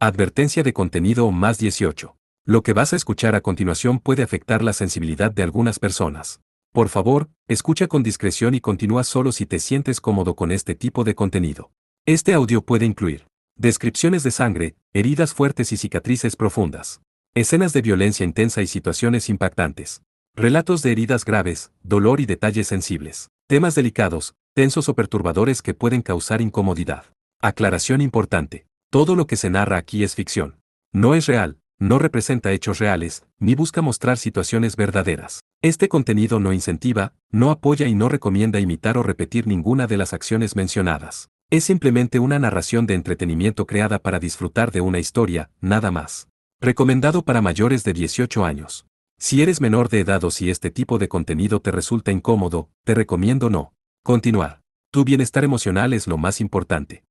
Advertencia de contenido más 18. Lo que vas a escuchar a continuación puede afectar la sensibilidad de algunas personas. Por favor, escucha con discreción y continúa solo si te sientes cómodo con este tipo de contenido. Este audio puede incluir descripciones de sangre, heridas fuertes y cicatrices profundas, escenas de violencia intensa y situaciones impactantes, relatos de heridas graves, dolor y detalles sensibles, temas delicados, tensos o perturbadores que pueden causar incomodidad. Aclaración importante. Todo lo que se narra aquí es ficción. No es real, no representa hechos reales, ni busca mostrar situaciones verdaderas. Este contenido no incentiva, no apoya y no recomienda imitar o repetir ninguna de las acciones mencionadas. Es simplemente una narración de entretenimiento creada para disfrutar de una historia, nada más. Recomendado para mayores de 18 años. Si eres menor de edad o si este tipo de contenido te resulta incómodo, te recomiendo no continuar. Tu bienestar emocional es lo más importante.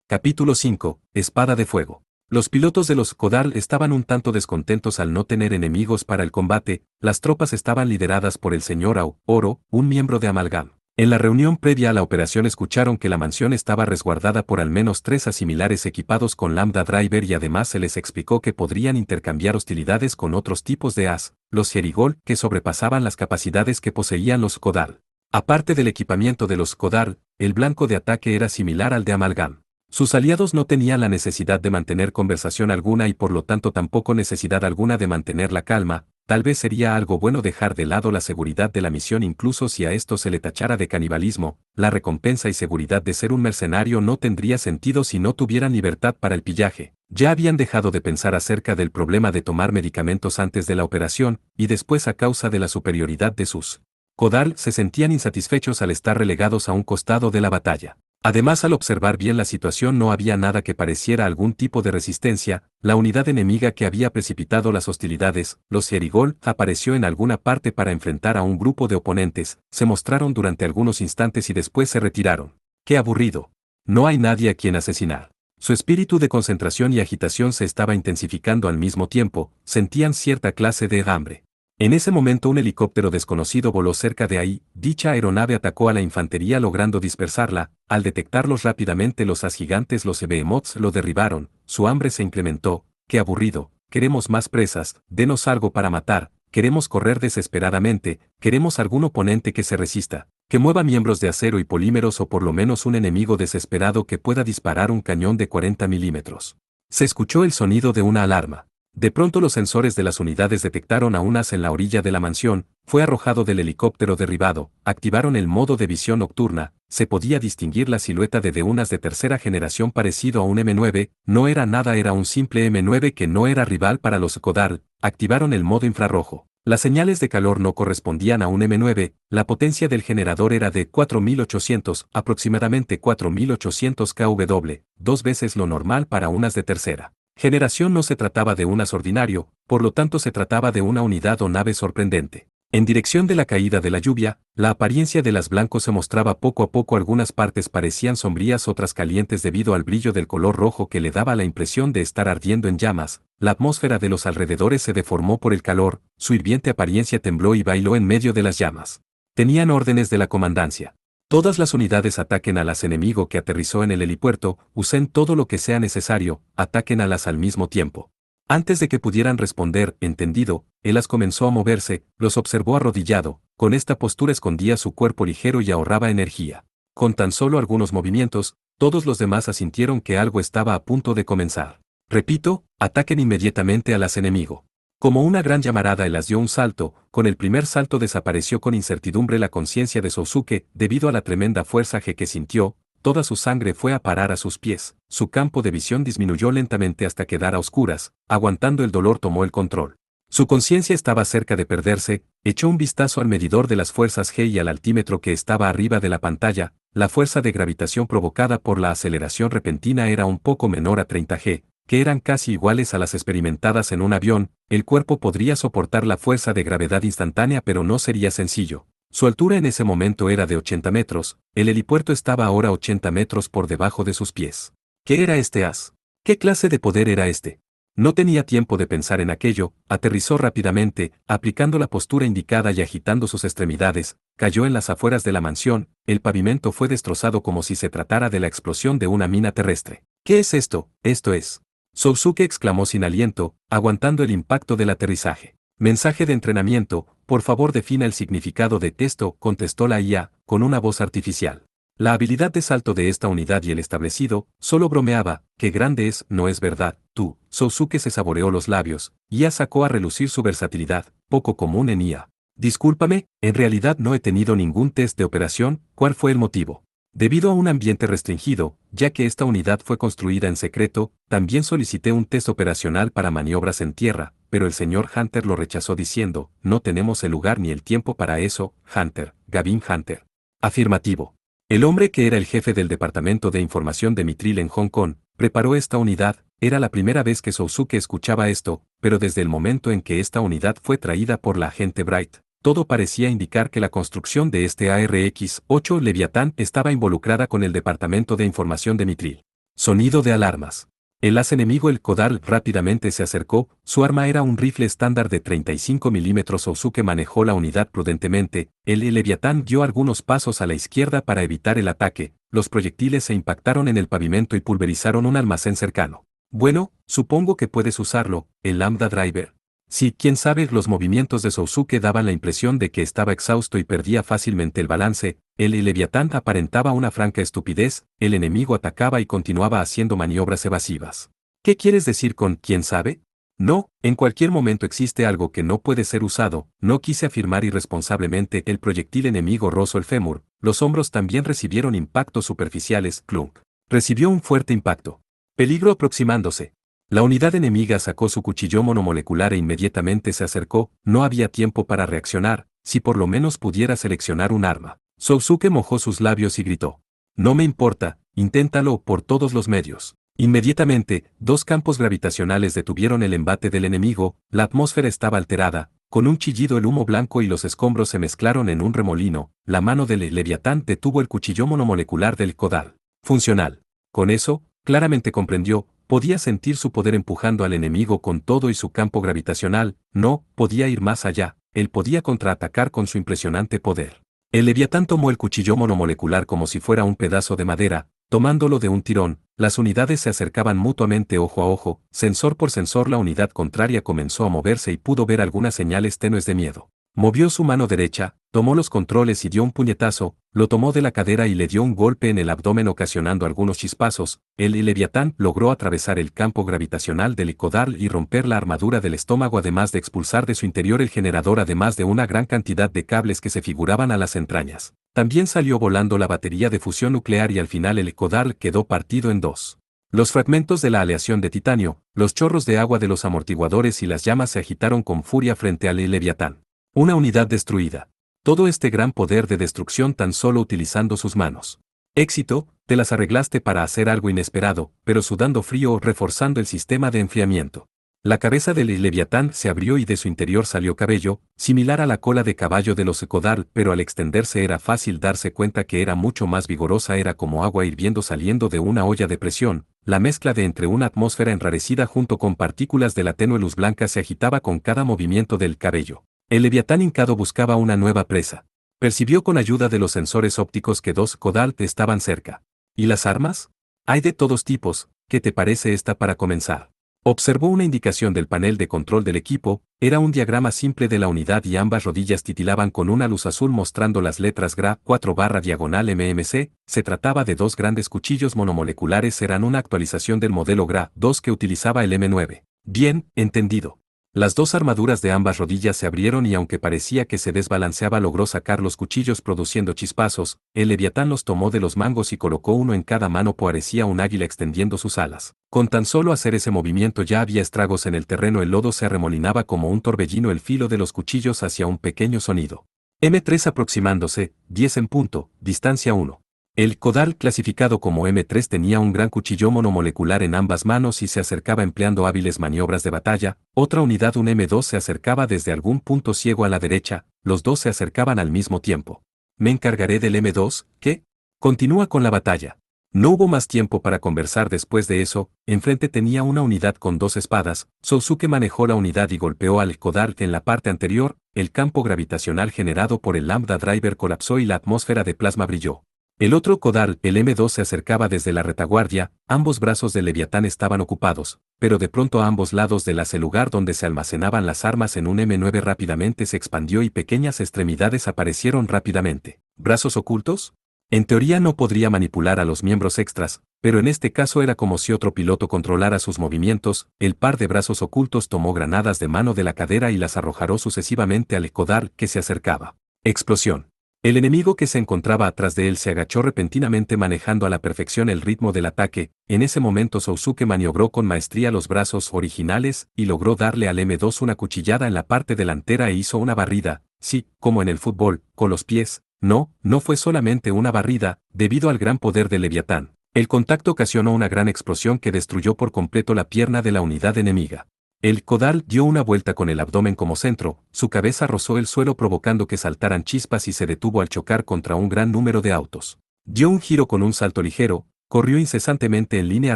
Capítulo 5. Espada de fuego. Los pilotos de los Kodal estaban un tanto descontentos al no tener enemigos para el combate. Las tropas estaban lideradas por el señor Oro, un miembro de Amalgam. En la reunión previa a la operación escucharon que la mansión estaba resguardada por al menos 3 asimilares equipados con Lambda Driver y además se les explicó que podrían intercambiar hostilidades con otros tipos de los Jerigol, que sobrepasaban las capacidades que poseían los Kodal. Aparte del equipamiento de los Kodal, el blanco de ataque era similar al de Amalgam. Sus aliados no tenían la necesidad de mantener conversación alguna y por lo tanto tampoco necesidad alguna de mantener la calma. Tal vez sería algo bueno dejar de lado la seguridad de la misión incluso si a esto se le tachara de canibalismo. La recompensa y seguridad de ser un mercenario no tendría sentido si no tuvieran libertad para el pillaje. Ya habían dejado de pensar acerca del problema de tomar medicamentos antes de la operación, y después a causa de la superioridad de sus Kodal se sentían insatisfechos al estar relegados a un costado de la batalla. Además, al observar bien la situación no había nada que pareciera algún tipo de resistencia. La unidad enemiga que había precipitado las hostilidades, los Jerigol, apareció en alguna parte para enfrentar a un grupo de oponentes, se mostraron durante algunos instantes y después se retiraron. ¡Qué aburrido! No hay nadie a quien asesinar. Su espíritu de concentración y agitación se estaba intensificando al mismo tiempo, sentían cierta clase de hambre. En ese momento un helicóptero desconocido voló cerca de ahí. Dicha aeronave atacó a la infantería logrando dispersarla. Al detectarlos rápidamente los as gigantes, los Behemoths, lo derribaron. Su hambre se incrementó. ¡Qué aburrido! Queremos más presas, denos algo para matar, queremos correr desesperadamente, queremos algún oponente que se resista, que mueva miembros de acero y polímeros o por lo menos un enemigo desesperado que pueda disparar un cañón de 40 milímetros. Se escuchó el sonido de una alarma. De pronto los sensores de las unidades detectaron a un as en la orilla de la mansión, fue arrojado del helicóptero derribado, activaron el modo de visión nocturna, se podía distinguir la silueta de un as de tercera generación parecido a un M9, no era nada, era un simple M9 que no era rival para los Kodal, activaron el modo infrarrojo. Las señales de calor no correspondían a un M9, la potencia del generador era de 4800, aproximadamente 4800 kW, 2 veces lo normal para un as de tercera generación. No se trataba de un as ordinario, por lo tanto se trataba de una unidad o nave sorprendente. En dirección de la caída de la lluvia, la apariencia de las blancos se mostraba poco a poco, algunas partes parecían sombrías, otras calientes debido al brillo del color rojo que le daba la impresión de estar ardiendo en llamas. La atmósfera de los alrededores se deformó por el calor, su hirviente apariencia tembló y bailó en medio de las llamas. Tenían órdenes de la comandancia. Todas las unidades ataquen al as enemigo que aterrizó en el helipuerto, usen todo lo que sea necesario, ataquen al as al mismo tiempo. Antes de que pudieran responder, entendido, el as comenzó a moverse, los observó arrodillado, con esta postura escondía su cuerpo ligero y ahorraba energía. Con tan solo algunos movimientos, todos los demás asintieron que algo estaba a punto de comenzar. Repito, ataquen inmediatamente al as enemigo. Como una gran llamarada el as dio un salto, con el primer salto desapareció con incertidumbre la conciencia de Sousuke, debido a la tremenda fuerza G que sintió, toda su sangre fue a parar a sus pies, su campo de visión disminuyó lentamente hasta quedar a oscuras, aguantando el dolor tomó el control. Su conciencia estaba cerca de perderse, echó un vistazo al medidor de las fuerzas G y al altímetro que estaba arriba de la pantalla, la fuerza de gravitación provocada por la aceleración repentina era un poco menor a 30 G. Que eran casi iguales a las experimentadas en un avión. El cuerpo podría soportar la fuerza de gravedad instantánea pero no sería sencillo. Su altura en ese momento era de 80 metros, el helipuerto estaba ahora 80 metros por debajo de sus pies. ¿Qué era este as? ¿Qué clase de poder era este? No tenía tiempo de pensar en aquello, aterrizó rápidamente, aplicando la postura indicada y agitando sus extremidades, cayó en las afueras de la mansión, el pavimento fue destrozado como si se tratara de la explosión de una mina terrestre. ¿Qué es esto? Esto es Sousuke exclamó sin aliento, aguantando el impacto del aterrizaje. Mensaje de entrenamiento, por favor defina el significado de esto, contestó la IA, con una voz artificial. La habilidad de salto de esta unidad y el establecido, solo bromeaba, qué grande es, no es verdad, tú. Sousuke se saboreó los labios, IA sacó a relucir su versatilidad, poco común en IA. Discúlpame, en realidad no he tenido ningún test de operación, ¿cuál fue el motivo? Debido a un ambiente restringido, ya que esta unidad fue construida en secreto, también solicité un test operacional para maniobras en tierra, pero el señor Hunter lo rechazó diciendo, no tenemos el lugar ni el tiempo para eso, Hunter, Gavin Hunter. Afirmativo. El hombre que era el jefe del Departamento de Información de Mitril en Hong Kong, preparó esta unidad, era la primera vez que Sousuke escuchaba esto, pero desde el momento en que esta unidad fue traída por la agente Bright, todo parecía indicar que la construcción de este ARX-8 Leviatán estaba involucrada con el Departamento de Información de Mitril. Sonido de alarmas. El as enemigo el Kodal rápidamente se acercó, su arma era un rifle estándar de 35 mm. Sousuke manejó la unidad prudentemente, el Leviatán dio algunos pasos a la izquierda para evitar el ataque, los proyectiles se impactaron en el pavimento y pulverizaron un almacén cercano. Bueno, supongo que puedes usarlo, el Lambda Driver. Sí, quién sabe, los movimientos de Sousuke daban la impresión de que estaba exhausto y perdía fácilmente el balance, el Leviatán aparentaba una franca estupidez, el enemigo atacaba y continuaba haciendo maniobras evasivas. ¿Qué quieres decir con quién sabe? No, en cualquier momento existe algo que no puede ser usado, no quise afirmar irresponsablemente, el proyectil enemigo rozó el fémur, los hombros también recibieron impactos superficiales, clunk. Recibió un fuerte impacto. Peligro aproximándose. La unidad enemiga sacó su cuchillo monomolecular e inmediatamente se acercó, no había tiempo para reaccionar, si por lo menos pudiera seleccionar un arma. Sousuke mojó sus labios y gritó. No me importa, inténtalo por todos los medios. Inmediatamente, dos campos gravitacionales detuvieron el embate del enemigo, la atmósfera estaba alterada, con un chillido el humo blanco y los escombros se mezclaron en un remolino, la mano del Leviatán detuvo el cuchillo monomolecular del Kodal. Funcional. Con eso, claramente comprendió, podía sentir su poder empujando al enemigo con todo y su campo gravitacional, no, podía ir más allá, él podía contraatacar con su impresionante poder. El Leviatán tomó el cuchillo monomolecular como si fuera un pedazo de madera, tomándolo de un tirón, las unidades se acercaban mutuamente ojo a ojo, sensor por sensor la unidad contraria comenzó a moverse y pudo ver algunas señales tenues de miedo. Movió su mano derecha, tomó los controles y dio un puñetazo, lo tomó de la cadera y le dio un golpe en el abdomen ocasionando algunos chispazos, el Leviatán logró atravesar el campo gravitacional del Kodal y romper la armadura del estómago además de expulsar de su interior el generador además de una gran cantidad de cables que se figuraban a las entrañas. También salió volando la batería de fusión nuclear y al final el Kodal quedó partido en dos. Los fragmentos de la aleación de titanio, los chorros de agua de los amortiguadores y las llamas se agitaron con furia frente al Leviatán. Una unidad destruida. Todo este gran poder de destrucción tan solo utilizando sus manos. Éxito, te las arreglaste para hacer algo inesperado, pero sudando frío reforzando el sistema de enfriamiento. La cabeza del Leviatán se abrió y de su interior salió cabello, similar a la cola de caballo de los Kodal, pero al extenderse era fácil darse cuenta que era mucho más vigorosa, era como agua hirviendo saliendo de una olla de presión, la mezcla de entre una atmósfera enrarecida junto con partículas de la tenue luz blanca se agitaba con cada movimiento del cabello. El Leviatán hincado buscaba una nueva presa. Percibió con ayuda de los sensores ópticos que dos Kodal estaban cerca. ¿Y las armas? Hay de todos tipos, ¿qué te parece esta para comenzar? Observó una indicación del panel de control del equipo, era un diagrama simple de la unidad y ambas rodillas titilaban con una luz azul mostrando las letras GRA 4/MMC, se trataba de dos grandes cuchillos monomoleculares, eran una actualización del modelo GRA 2 que utilizaba el M9. Bien, entendido. Las dos armaduras de ambas rodillas se abrieron y aunque parecía que se desbalanceaba logró sacar los cuchillos produciendo chispazos, el Leviatán los tomó de los mangos y colocó uno en cada mano, parecía un águila extendiendo sus alas. Con tan solo hacer ese movimiento ya había estragos en el terreno, el lodo se arremolinaba como un torbellino, el filo de los cuchillos hacía un pequeño sonido. M3 aproximándose, 10 en punto, distancia 1. El Kodal clasificado como M3 tenía un gran cuchillo monomolecular en ambas manos y se acercaba empleando hábiles maniobras de batalla, otra unidad un M2 se acercaba desde algún punto ciego a la derecha, los dos se acercaban al mismo tiempo. Me encargaré del M2, ¿qué? Continúa con la batalla. No hubo más tiempo para conversar después de eso, enfrente tenía una unidad con dos espadas, Sousuke manejó la unidad y golpeó al Kodal en la parte anterior, el campo gravitacional generado por el Lambda Driver colapsó y la atmósfera de plasma brilló. El otro Kodal, el M2 se acercaba desde la retaguardia, ambos brazos del Leviatán estaban ocupados, pero de pronto a ambos lados del el lugar donde se almacenaban las armas en un M9 rápidamente se expandió y pequeñas extremidades aparecieron rápidamente. ¿Brazos ocultos? En teoría no podría manipular a los miembros extras, pero en este caso era como si otro piloto controlara sus movimientos. El par de brazos ocultos tomó granadas de mano de la cadera y las arrojaró sucesivamente al Kodal que se acercaba. Explosión. El enemigo que se encontraba atrás de él se agachó repentinamente manejando a la perfección el ritmo del ataque. En ese momento Sousuke maniobró con maestría los brazos originales y logró darle al M2 una cuchillada en la parte delantera e hizo una barrida, sí, como en el fútbol, con los pies. No fue solamente una barrida, debido al gran poder del Leviatán. El contacto ocasionó una gran explosión que destruyó por completo la pierna de la unidad enemiga. El Kodal dio una vuelta con el abdomen como centro, su cabeza rozó el suelo provocando que saltaran chispas y se detuvo al chocar contra un gran número de autos. Dio un giro con un salto ligero, corrió incesantemente en línea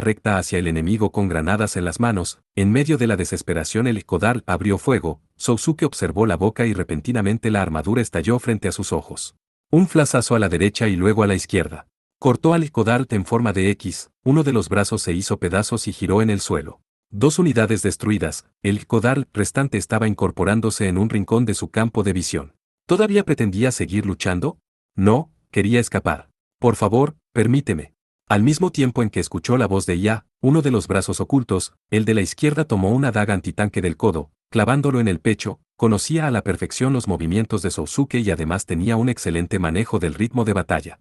recta hacia el enemigo con granadas en las manos. En medio de la desesperación el Kodal abrió fuego. Sousuke observó la boca y repentinamente la armadura estalló frente a sus ojos. Un flashazo a la derecha y luego a la izquierda. Cortó al Kodal en forma de X, uno de los brazos se hizo pedazos y giró en el suelo. 2 unidades destruidas, el Kodal restante estaba incorporándose en un rincón de su campo de visión. ¿Todavía pretendía seguir luchando? No, quería escapar. Por favor, permíteme. Al mismo tiempo en que escuchó la voz de Ya, uno de los brazos ocultos, el de la izquierda tomó una daga antitanque del codo, clavándolo en el pecho. Conocía a la perfección los movimientos de Sousuke y además tenía un excelente manejo del ritmo de batalla.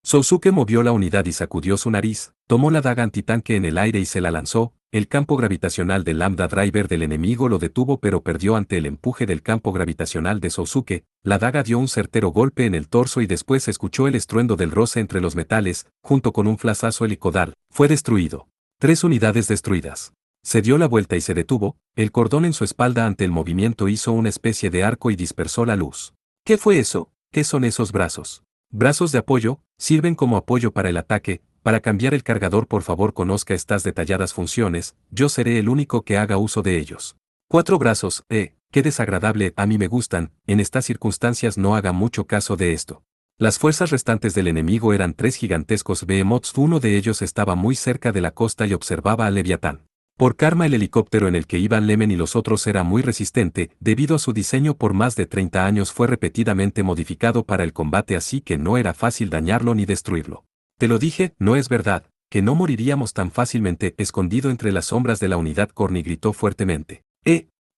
Sousuke movió la unidad y sacudió su nariz, tomó la daga antitanque en el aire y se la lanzó. El campo gravitacional del Lambda Driver del enemigo lo detuvo pero perdió ante el empuje del campo gravitacional de Sousuke. La daga dio un certero golpe en el torso y después se escuchó el estruendo del roce entre los metales. Junto con un flashazo el Kodal fue destruido. 3 unidades destruidas. Se dio la vuelta y se detuvo. El cordón en su espalda ante el movimiento hizo una especie de arco y dispersó la luz. ¿Qué fue eso? ¿Qué son esos brazos? Brazos de apoyo, sirven como apoyo para el ataque. Para cambiar el cargador por favor conozca estas detalladas funciones, yo seré el único que haga uso de ellos. 4 brazos, qué desagradable, a mí me gustan, en estas circunstancias no haga mucho caso de esto. Las fuerzas restantes del enemigo eran 3 gigantescos behemoths, uno de ellos estaba muy cerca de la costa y observaba al Leviatán. Por karma el helicóptero en el que iban Lemen y los otros era muy resistente, debido a su diseño por más de 30 años fue repetidamente modificado para el combate así que no era fácil dañarlo ni destruirlo. Te lo dije, no es verdad, que no moriríamos tan fácilmente. Escondido entre las sombras de la unidad Corny gritó fuertemente.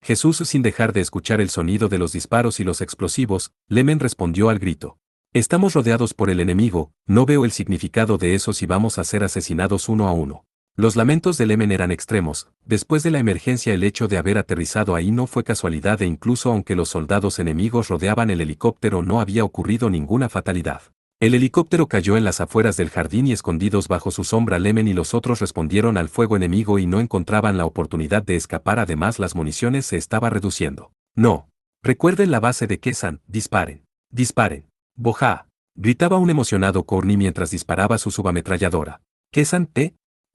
Jesús sin dejar de escuchar el sonido de los disparos y los explosivos, Lemen respondió al grito. Estamos rodeados por el enemigo, no veo el significado de eso si vamos a ser asesinados uno a uno. Los lamentos de Lemen eran extremos. Después de la emergencia el hecho de haber aterrizado ahí no fue casualidad e incluso aunque los soldados enemigos rodeaban el helicóptero no había ocurrido ninguna fatalidad. El helicóptero cayó en las afueras del jardín y escondidos bajo su sombra Lemen y los otros respondieron al fuego enemigo y no encontraban la oportunidad de escapar. Además las municiones se estaba reduciendo. No. Recuerden la base de Kesan, disparen. Disparen. Boja. Gritaba un emocionado Corny mientras disparaba su subametralladora. Kesan,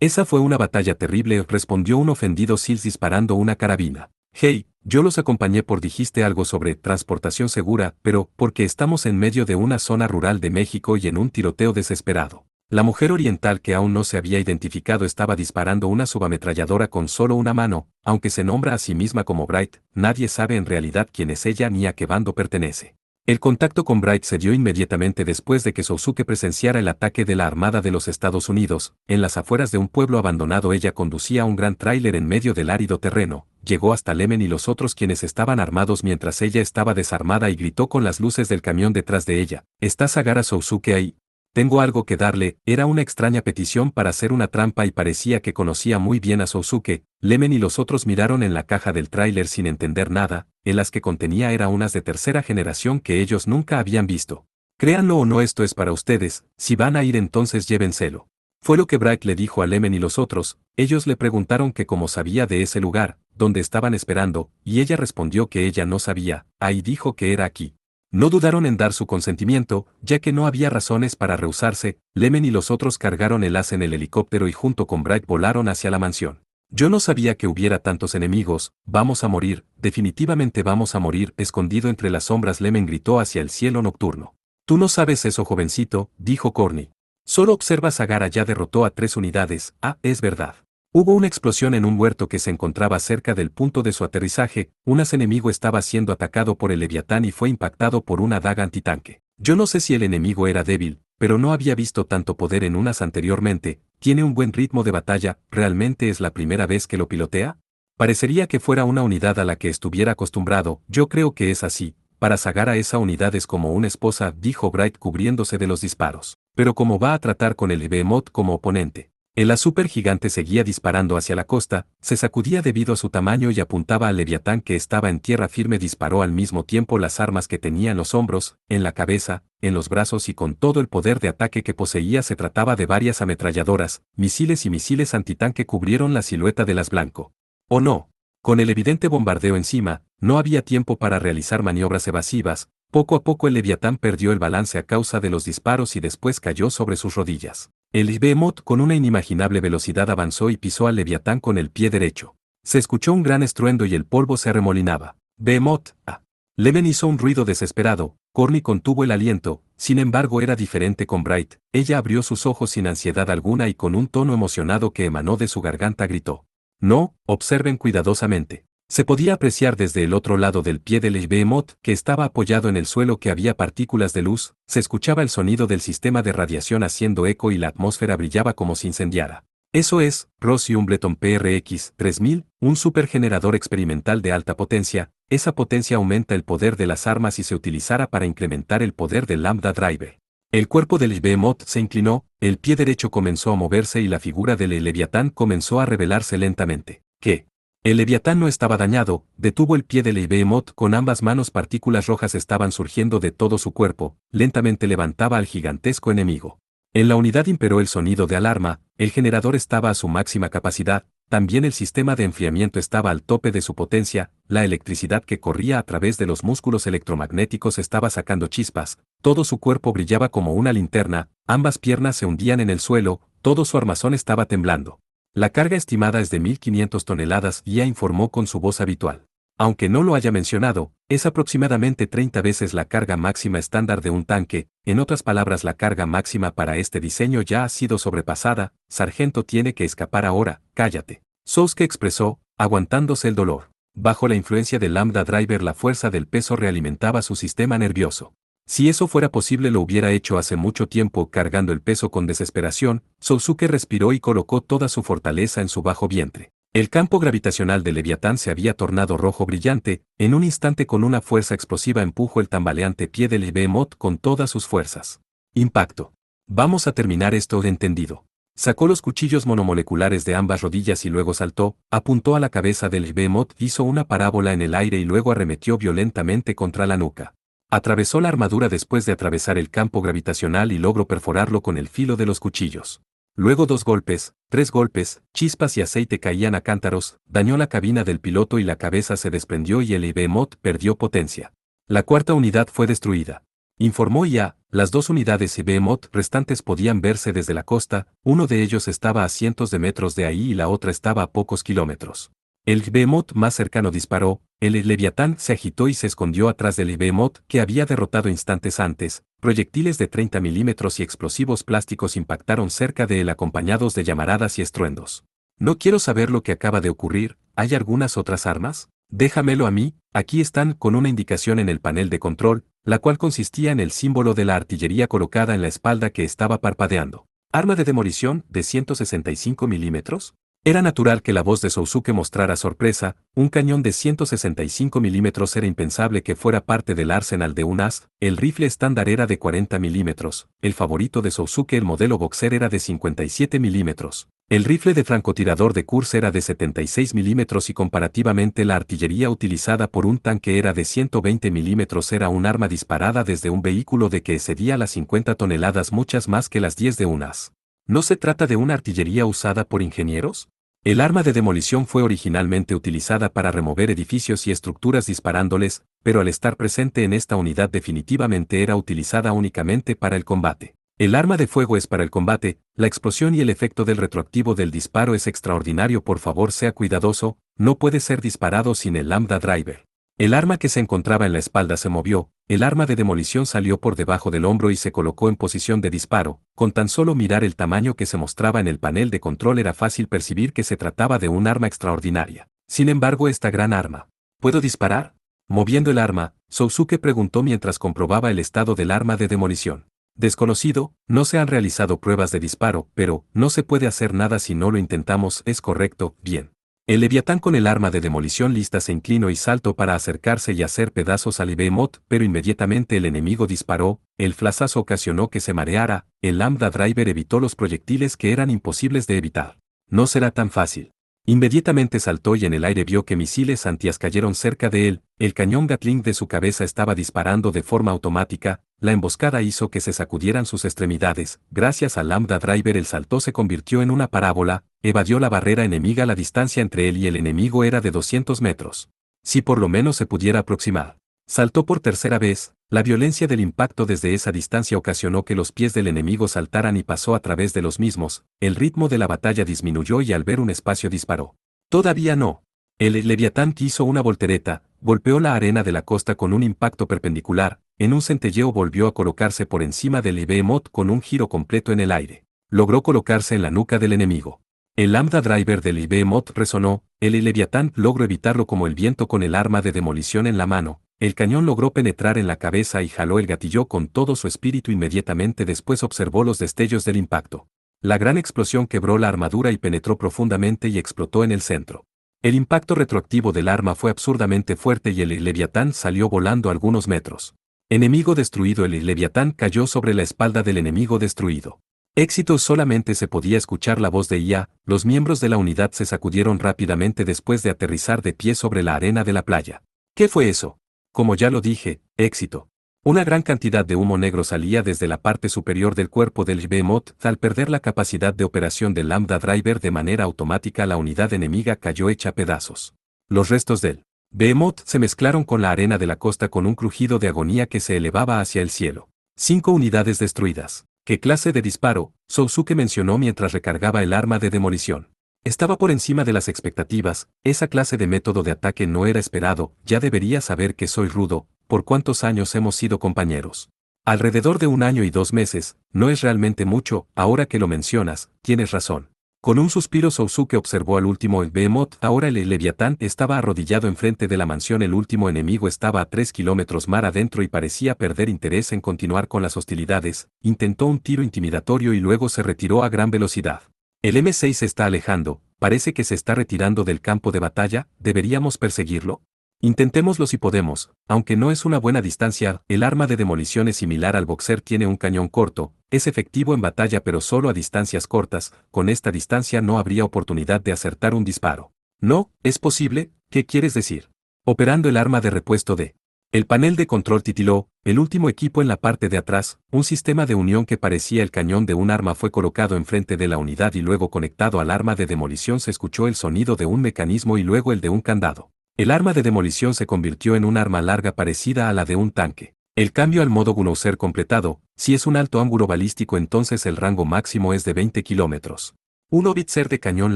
Esa fue una batalla terrible, respondió un ofendido Sils disparando una carabina. Hey, yo los acompañé por dijiste algo sobre transportación segura, pero porque estamos en medio de una zona rural de México y en un tiroteo desesperado. La mujer oriental que aún no se había identificado estaba disparando una subametralladora con solo una mano, aunque se nombra a sí misma como Bright, nadie sabe en realidad quién es ella ni a qué bando pertenece. El contacto con Bright se dio inmediatamente después de que Sousuke presenciara el ataque de la Armada de los Estados Unidos. En las afueras de un pueblo abandonado ella conducía un gran tráiler en medio del árido terreno. Llegó hasta Lemen y los otros quienes estaban armados mientras ella estaba desarmada y gritó con las luces del camión detrás de ella. ¿Está Sagara Sousuke ahí? Tengo algo que darle. Era una extraña petición para hacer una trampa y parecía que conocía muy bien a Sousuke. Lemen y los otros miraron en la caja del tráiler sin entender nada. En las que contenía era unas de tercera generación que ellos nunca habían visto. Créanlo o no, esto es para ustedes, si van a ir entonces llévenselo. Fue lo que Bright le dijo a Lemen y los otros. Ellos le preguntaron que cómo sabía de ese lugar, donde estaban esperando, y ella respondió que ella no sabía, ahí dijo que era aquí. No dudaron en dar su consentimiento, ya que no había razones para rehusarse. Lemen y los otros cargaron el as en el helicóptero y junto con Bright volaron hacia la mansión. Yo no sabía que hubiera tantos enemigos, vamos a morir, definitivamente vamos a morir. Escondido entre las sombras Lemen gritó hacia el cielo nocturno. Tú no sabes eso, jovencito, dijo Corny. Solo observa, Zagara ya derrotó a 3 unidades. Ah, es verdad. Hubo una explosión en un huerto que se encontraba cerca del punto de su aterrizaje. Un enemigo estaba siendo atacado por el Leviatán y fue impactado por una daga antitanque. Yo no sé si el enemigo era débil, pero no había visto tanto poder en unas anteriormente. Tiene un buen ritmo de batalla. ¿Realmente es la primera vez que lo pilotea? Parecería que fuera una unidad a la que estuviera acostumbrado. Yo creo que es así. Para Zagara esa unidad es como una esposa, dijo Bright cubriéndose de los disparos. Pero ¿cómo va a tratar con el Behemoth como oponente? El supergigante seguía disparando hacia la costa, se sacudía debido a su tamaño y apuntaba al Leviatán que estaba en tierra firme. Disparó al mismo tiempo las armas que tenía en los hombros, en la cabeza, en los brazos y con todo el poder de ataque que poseía. Se trataba de varias ametralladoras, misiles y misiles antitanque cubrieron la silueta de las Blanco. ¿O no? Con el evidente bombardeo encima, no había tiempo para realizar maniobras evasivas. Poco a poco el Leviatán perdió el balance a causa de los disparos y después cayó sobre sus rodillas. El Behemoth con una inimaginable velocidad avanzó y pisó al Leviatán con el pie derecho. Se escuchó un gran estruendo y el polvo se arremolinaba. Behemoth, ah. Leven hizo un ruido desesperado. Corny contuvo el aliento, sin embargo era diferente con Bright. Ella abrió sus ojos sin ansiedad alguna y con un tono emocionado que emanó de su garganta gritó. No, observen cuidadosamente. Se podía apreciar desde el otro lado del pie del Behemoth, que estaba apoyado en el suelo, que había partículas de luz. Se escuchaba el sonido del sistema de radiación haciendo eco y la atmósfera brillaba como si incendiara. Eso es, Rosie Umbleton PRX 3000, un supergenerador experimental de alta potencia. Esa potencia aumenta el poder de las armas y se utilizará para incrementar el poder del Lambda Driver. El cuerpo del Behemoth se inclinó, el pie derecho comenzó a moverse y la figura del Leviatán comenzó a revelarse lentamente. ¿Qué? El Leviatán no estaba dañado, detuvo el pie del Behemoth con ambas manos. Partículas rojas estaban surgiendo de todo su cuerpo, lentamente levantaba al gigantesco enemigo. En la unidad imperó el sonido de alarma, el generador estaba a su máxima capacidad, también el sistema de enfriamiento estaba al tope de su potencia, la electricidad que corría a través de los músculos electromagnéticos estaba sacando chispas, todo su cuerpo brillaba como una linterna, ambas piernas se hundían en el suelo, todo su armazón estaba temblando. La carga estimada es de 1500 toneladas, Ia informó con su voz habitual. Aunque no lo haya mencionado, es aproximadamente 30 veces la carga máxima estándar de un tanque. En otras palabras, la carga máxima para este diseño ya ha sido sobrepasada. Sargento tiene que escapar ahora, cállate. Souske expresó, aguantándose el dolor. Bajo la influencia del Lambda Driver, la fuerza del peso realimentaba su sistema nervioso. Si eso fuera posible lo hubiera hecho hace mucho tiempo. Cargando el peso con desesperación, Sousuke respiró y colocó toda su fortaleza en su bajo vientre. El campo gravitacional del Leviatán se había tornado rojo brillante. En un instante, con una fuerza explosiva, empujó el tambaleante pie del Behemoth con todas sus fuerzas. Impacto. Vamos a terminar esto de entendido. Sacó los cuchillos monomoleculares de ambas rodillas y luego saltó, apuntó a la cabeza del Behemoth, hizo una parábola en el aire y luego arremetió violentamente contra la nuca. Atravesó la armadura después de atravesar el campo gravitacional y logró perforarlo con el filo de los cuchillos. Luego 2 golpes, 3 golpes, chispas y aceite caían a cántaros, dañó la cabina del piloto y la cabeza se desprendió y el Behemoth perdió potencia. La cuarta unidad fue destruida. Informó Ia, las 2 unidades Behemoth restantes podían verse desde la costa, uno de ellos estaba a cientos de metros de ahí y la otra estaba a pocos kilómetros. El Behemoth más cercano disparó, el Leviatán se agitó y se escondió atrás del Behemoth que había derrotado instantes antes. Proyectiles de 30 milímetros y explosivos plásticos impactaron cerca de él acompañados de llamaradas y estruendos. No quiero saber lo que acaba de ocurrir. ¿Hay algunas otras armas? Déjamelo a mí. Aquí están, con una indicación en el panel de control, la cual consistía en el símbolo de la artillería colocada en la espalda que estaba parpadeando. ¿Arma de demolición de 165 milímetros? Era natural que la voz de Sousuke mostrara sorpresa. Un cañón de 165 milímetros era impensable que fuera parte del arsenal de un as. El rifle estándar era de 40 milímetros. El favorito de Sousuke, el modelo Boxer, era de 57 milímetros. El rifle de francotirador de Kurz era de 76 milímetros y comparativamente la artillería utilizada por un tanque era de 120 milímetros. Era un arma disparada desde un vehículo de que excedía las 50 toneladas, muchas más que las 10 de un as. ¿No se trata de una artillería usada por ingenieros? El arma de demolición fue originalmente utilizada para remover edificios y estructuras disparándoles, pero al estar presente en esta unidad definitivamente era utilizada únicamente para el combate. El arma de fuego es para el combate. La explosión y el efecto del retroactivo del disparo es extraordinario. Por favor, sea cuidadoso, no puede ser disparado sin el Lambda Driver. El arma que se encontraba en la espalda se movió, el arma de demolición salió por debajo del hombro y se colocó en posición de disparo. Con tan solo mirar el tamaño que se mostraba en el panel de control era fácil percibir que se trataba de un arma extraordinaria. Sin embargo, esta gran arma. ¿Puedo disparar? Moviendo el arma, Sousuke preguntó mientras comprobaba el estado del arma de demolición. Desconocido, no se han realizado pruebas de disparo, pero no se puede hacer nada si no lo intentamos, ¿es correcto? Bien. El Leviatán con el arma de demolición lista se inclinó y saltó para acercarse y hacer pedazos al Behemoth, pero inmediatamente el enemigo disparó, el flashazo ocasionó que se mareara, el Lambda Driver evitó los proyectiles que eran imposibles de evitar. No será tan fácil. Inmediatamente saltó y en el aire vio que misiles antias cayeron cerca de él, el cañón Gatling de su cabeza estaba disparando de forma automática, la emboscada hizo que se sacudieran sus extremidades, gracias al Lambda Driver el salto se convirtió en una parábola, evadió la barrera enemiga, la distancia entre él y el enemigo era de 200 metros. Si por lo menos se pudiera aproximar. Saltó por tercera vez, la violencia del impacto desde esa distancia ocasionó que los pies del enemigo saltaran y pasó a través de los mismos, el ritmo de la batalla disminuyó y al ver un espacio disparó. Todavía no. El Leviatán hizo una voltereta, golpeó la arena de la costa con un impacto perpendicular, en un centelleo volvió a colocarse por encima del Behemoth con un giro completo en el aire. Logró colocarse en la nuca del enemigo. El Lambda Driver del Behemoth resonó, el Leviatán logró evitarlo como el viento con el arma de demolición en la mano. El cañón logró penetrar en la cabeza y jaló el gatillo con todo su espíritu. Inmediatamente después observó los destellos del impacto. La gran explosión quebró la armadura y penetró profundamente y explotó en el centro. El impacto retroactivo del arma fue absurdamente fuerte y el Leviatán salió volando algunos metros. Enemigo destruido. El Leviatán cayó sobre la espalda del enemigo destruido. Éxito. Solamente se podía escuchar la voz de Ia. Los miembros de la unidad se sacudieron rápidamente después de aterrizar de pie sobre la arena de la playa. ¿Qué fue eso? Como ya lo dije, éxito. Una gran cantidad de humo negro salía desde la parte superior del cuerpo del Behemoth. Al perder la capacidad de operación del Lambda Driver de manera automática, la unidad enemiga cayó hecha pedazos. Los restos del Behemoth se mezclaron con la arena de la costa con un crujido de agonía que se elevaba hacia el cielo. 5 unidades destruidas. ¿Qué clase de disparo? Sousuke mencionó mientras recargaba el arma de demolición. Estaba por encima de las expectativas, esa clase de método de ataque no era esperado, ya debería saber que soy rudo, ¿por cuántos años hemos sido compañeros? Alrededor de 1 año y 2 meses, no es realmente mucho, ahora que lo mencionas, tienes razón. Con un suspiro Sousuke observó al último Behemoth, ahora el Leviatán estaba arrodillado enfrente de la mansión, el último enemigo estaba a 3 kilómetros mar adentro y parecía perder interés en continuar con las hostilidades, intentó un tiro intimidatorio y luego se retiró a gran velocidad. El M6 se está alejando, parece que se está retirando del campo de batalla, ¿deberíamos perseguirlo? Intentémoslo si podemos, aunque no es una buena distancia, el arma de demolición es similar al boxer, tiene un cañón corto, es efectivo en batalla pero solo a distancias cortas, con esta distancia no habría oportunidad de acertar un disparo. No, es posible, ¿qué quieres decir? Operando el arma de repuesto de... El panel de control titiló, el último equipo en la parte de atrás, un sistema de unión que parecía el cañón de un arma fue colocado enfrente de la unidad y luego conectado al arma de demolición se escuchó el sonido de un mecanismo y luego el de un candado. El arma de demolición se convirtió en un arma larga parecida a la de un tanque. El cambio al modo Gunouser completado, si es un alto ángulo balístico entonces el rango máximo es de 20 kilómetros. ¿Un howitzer de cañón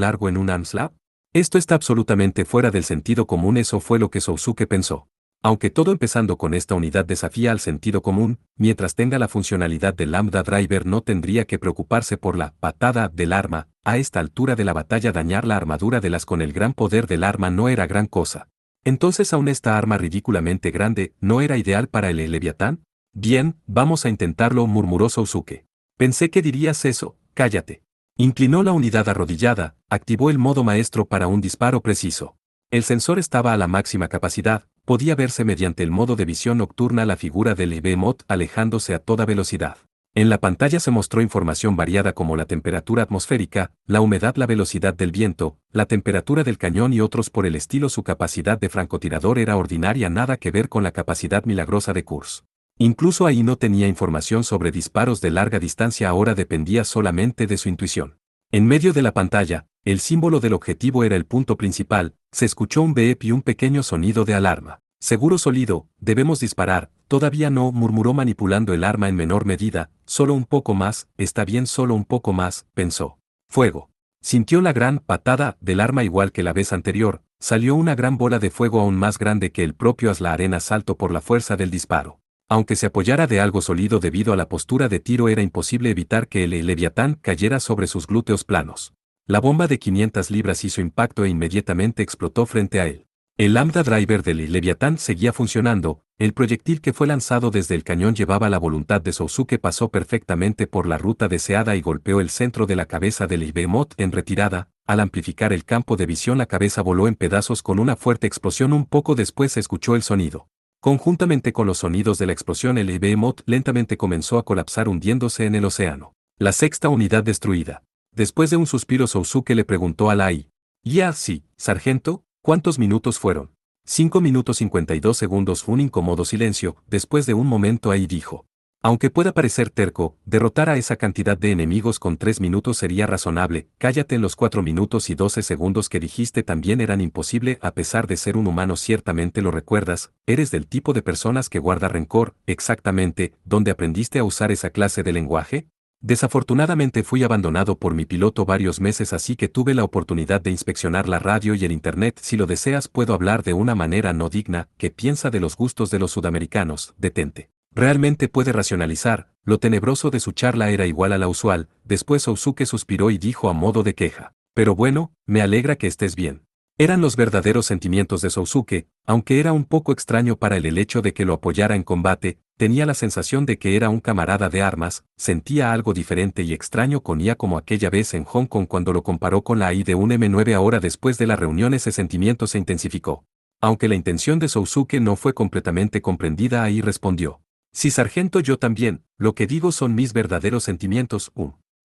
largo en un armslab? Esto está absolutamente fuera del sentido común, eso fue lo que Sousuke pensó. Aunque todo empezando con esta unidad desafía al sentido común, mientras tenga la funcionalidad del Lambda Driver no tendría que preocuparse por la patada del arma, a esta altura de la batalla dañar la armadura de las con el gran poder del arma no era gran cosa. Entonces aún esta arma ridículamente grande no era ideal para el Leviatán. Bien, vamos a intentarlo, murmuró Sousuke. Pensé que dirías eso, cállate. Inclinó la unidad arrodillada, activó el modo maestro para un disparo preciso. El sensor estaba a la máxima capacidad, podía verse mediante el modo de visión nocturna la figura del Behemoth alejándose a toda velocidad. En la pantalla se mostró información variada como la temperatura atmosférica, la humedad, la velocidad del viento, la temperatura del cañón y otros por el estilo. Su capacidad de francotirador era ordinaria, nada que ver con la capacidad milagrosa de Kurz. Incluso ahí no tenía información sobre disparos de larga distancia, ahora dependía solamente de su intuición. En medio de la pantalla, el símbolo del objetivo era el punto principal, se escuchó un beep y un pequeño sonido de alarma. Seguro sólido, debemos disparar, todavía no, murmuró manipulando el arma en menor medida, solo un poco más, está bien, solo un poco más, pensó. Fuego. Sintió la gran patada del arma igual que la vez anterior, salió una gran bola de fuego aún más grande que el propio as la arena saltó por la fuerza del disparo. Aunque se apoyara de algo sólido debido a la postura de tiro, era imposible evitar que el Leviatán cayera sobre sus glúteos planos. La bomba de 500 libras hizo impacto e inmediatamente explotó frente a él. El lambda driver del Leviatán seguía funcionando, el proyectil que fue lanzado desde el cañón llevaba la voluntad de Sousuke, pasó perfectamente por la ruta deseada y golpeó el centro de la cabeza del Behemoth en retirada. Al amplificar el campo de visión, la cabeza voló en pedazos con una fuerte explosión. Un poco después se escuchó el sonido. Conjuntamente con los sonidos de la explosión, el Behemoth lentamente comenzó a colapsar, hundiéndose en el océano. La sexta unidad destruida. Después de un suspiro, Sousuke le preguntó a la AI. «Ya, sí, sargento, ¿cuántos minutos fueron?» 5 minutos 52 segundos. Un incómodo silencio. Después de un momento, AI dijo. «Aunque pueda parecer terco, derrotar a esa cantidad de enemigos con 3 minutos sería razonable. Cállate, en los 4 minutos y 12 segundos que dijiste también eran imposible a pesar de ser un humano. Ciertamente lo recuerdas, eres del tipo de personas que guarda rencor. Exactamente, ¿dónde aprendiste a usar esa clase de lenguaje?» Desafortunadamente fui abandonado por mi piloto varios meses, así que tuve la oportunidad de inspeccionar la radio y el internet. Si lo deseas puedo hablar de una manera no digna. ¿Qué piensa de los gustos de los sudamericanos? Detente. Realmente puede racionalizar. Lo tenebroso de su charla era igual a la usual. Después Sousuke suspiró y dijo a modo de queja. Pero bueno, me alegra que estés bien. Eran los verdaderos sentimientos de Sousuke, aunque era un poco extraño para él el hecho de que lo apoyara en combate. Tenía la sensación de que era un camarada de armas, sentía algo diferente y extraño con IA, como aquella vez en Hong Kong cuando lo comparó con la AI de un M9. Ahora, después de la reunión, ese sentimiento se intensificó. Aunque la intención de Sousuke no fue completamente comprendida, AI respondió. Sí, sargento, yo también, lo que digo son mis verdaderos sentimientos.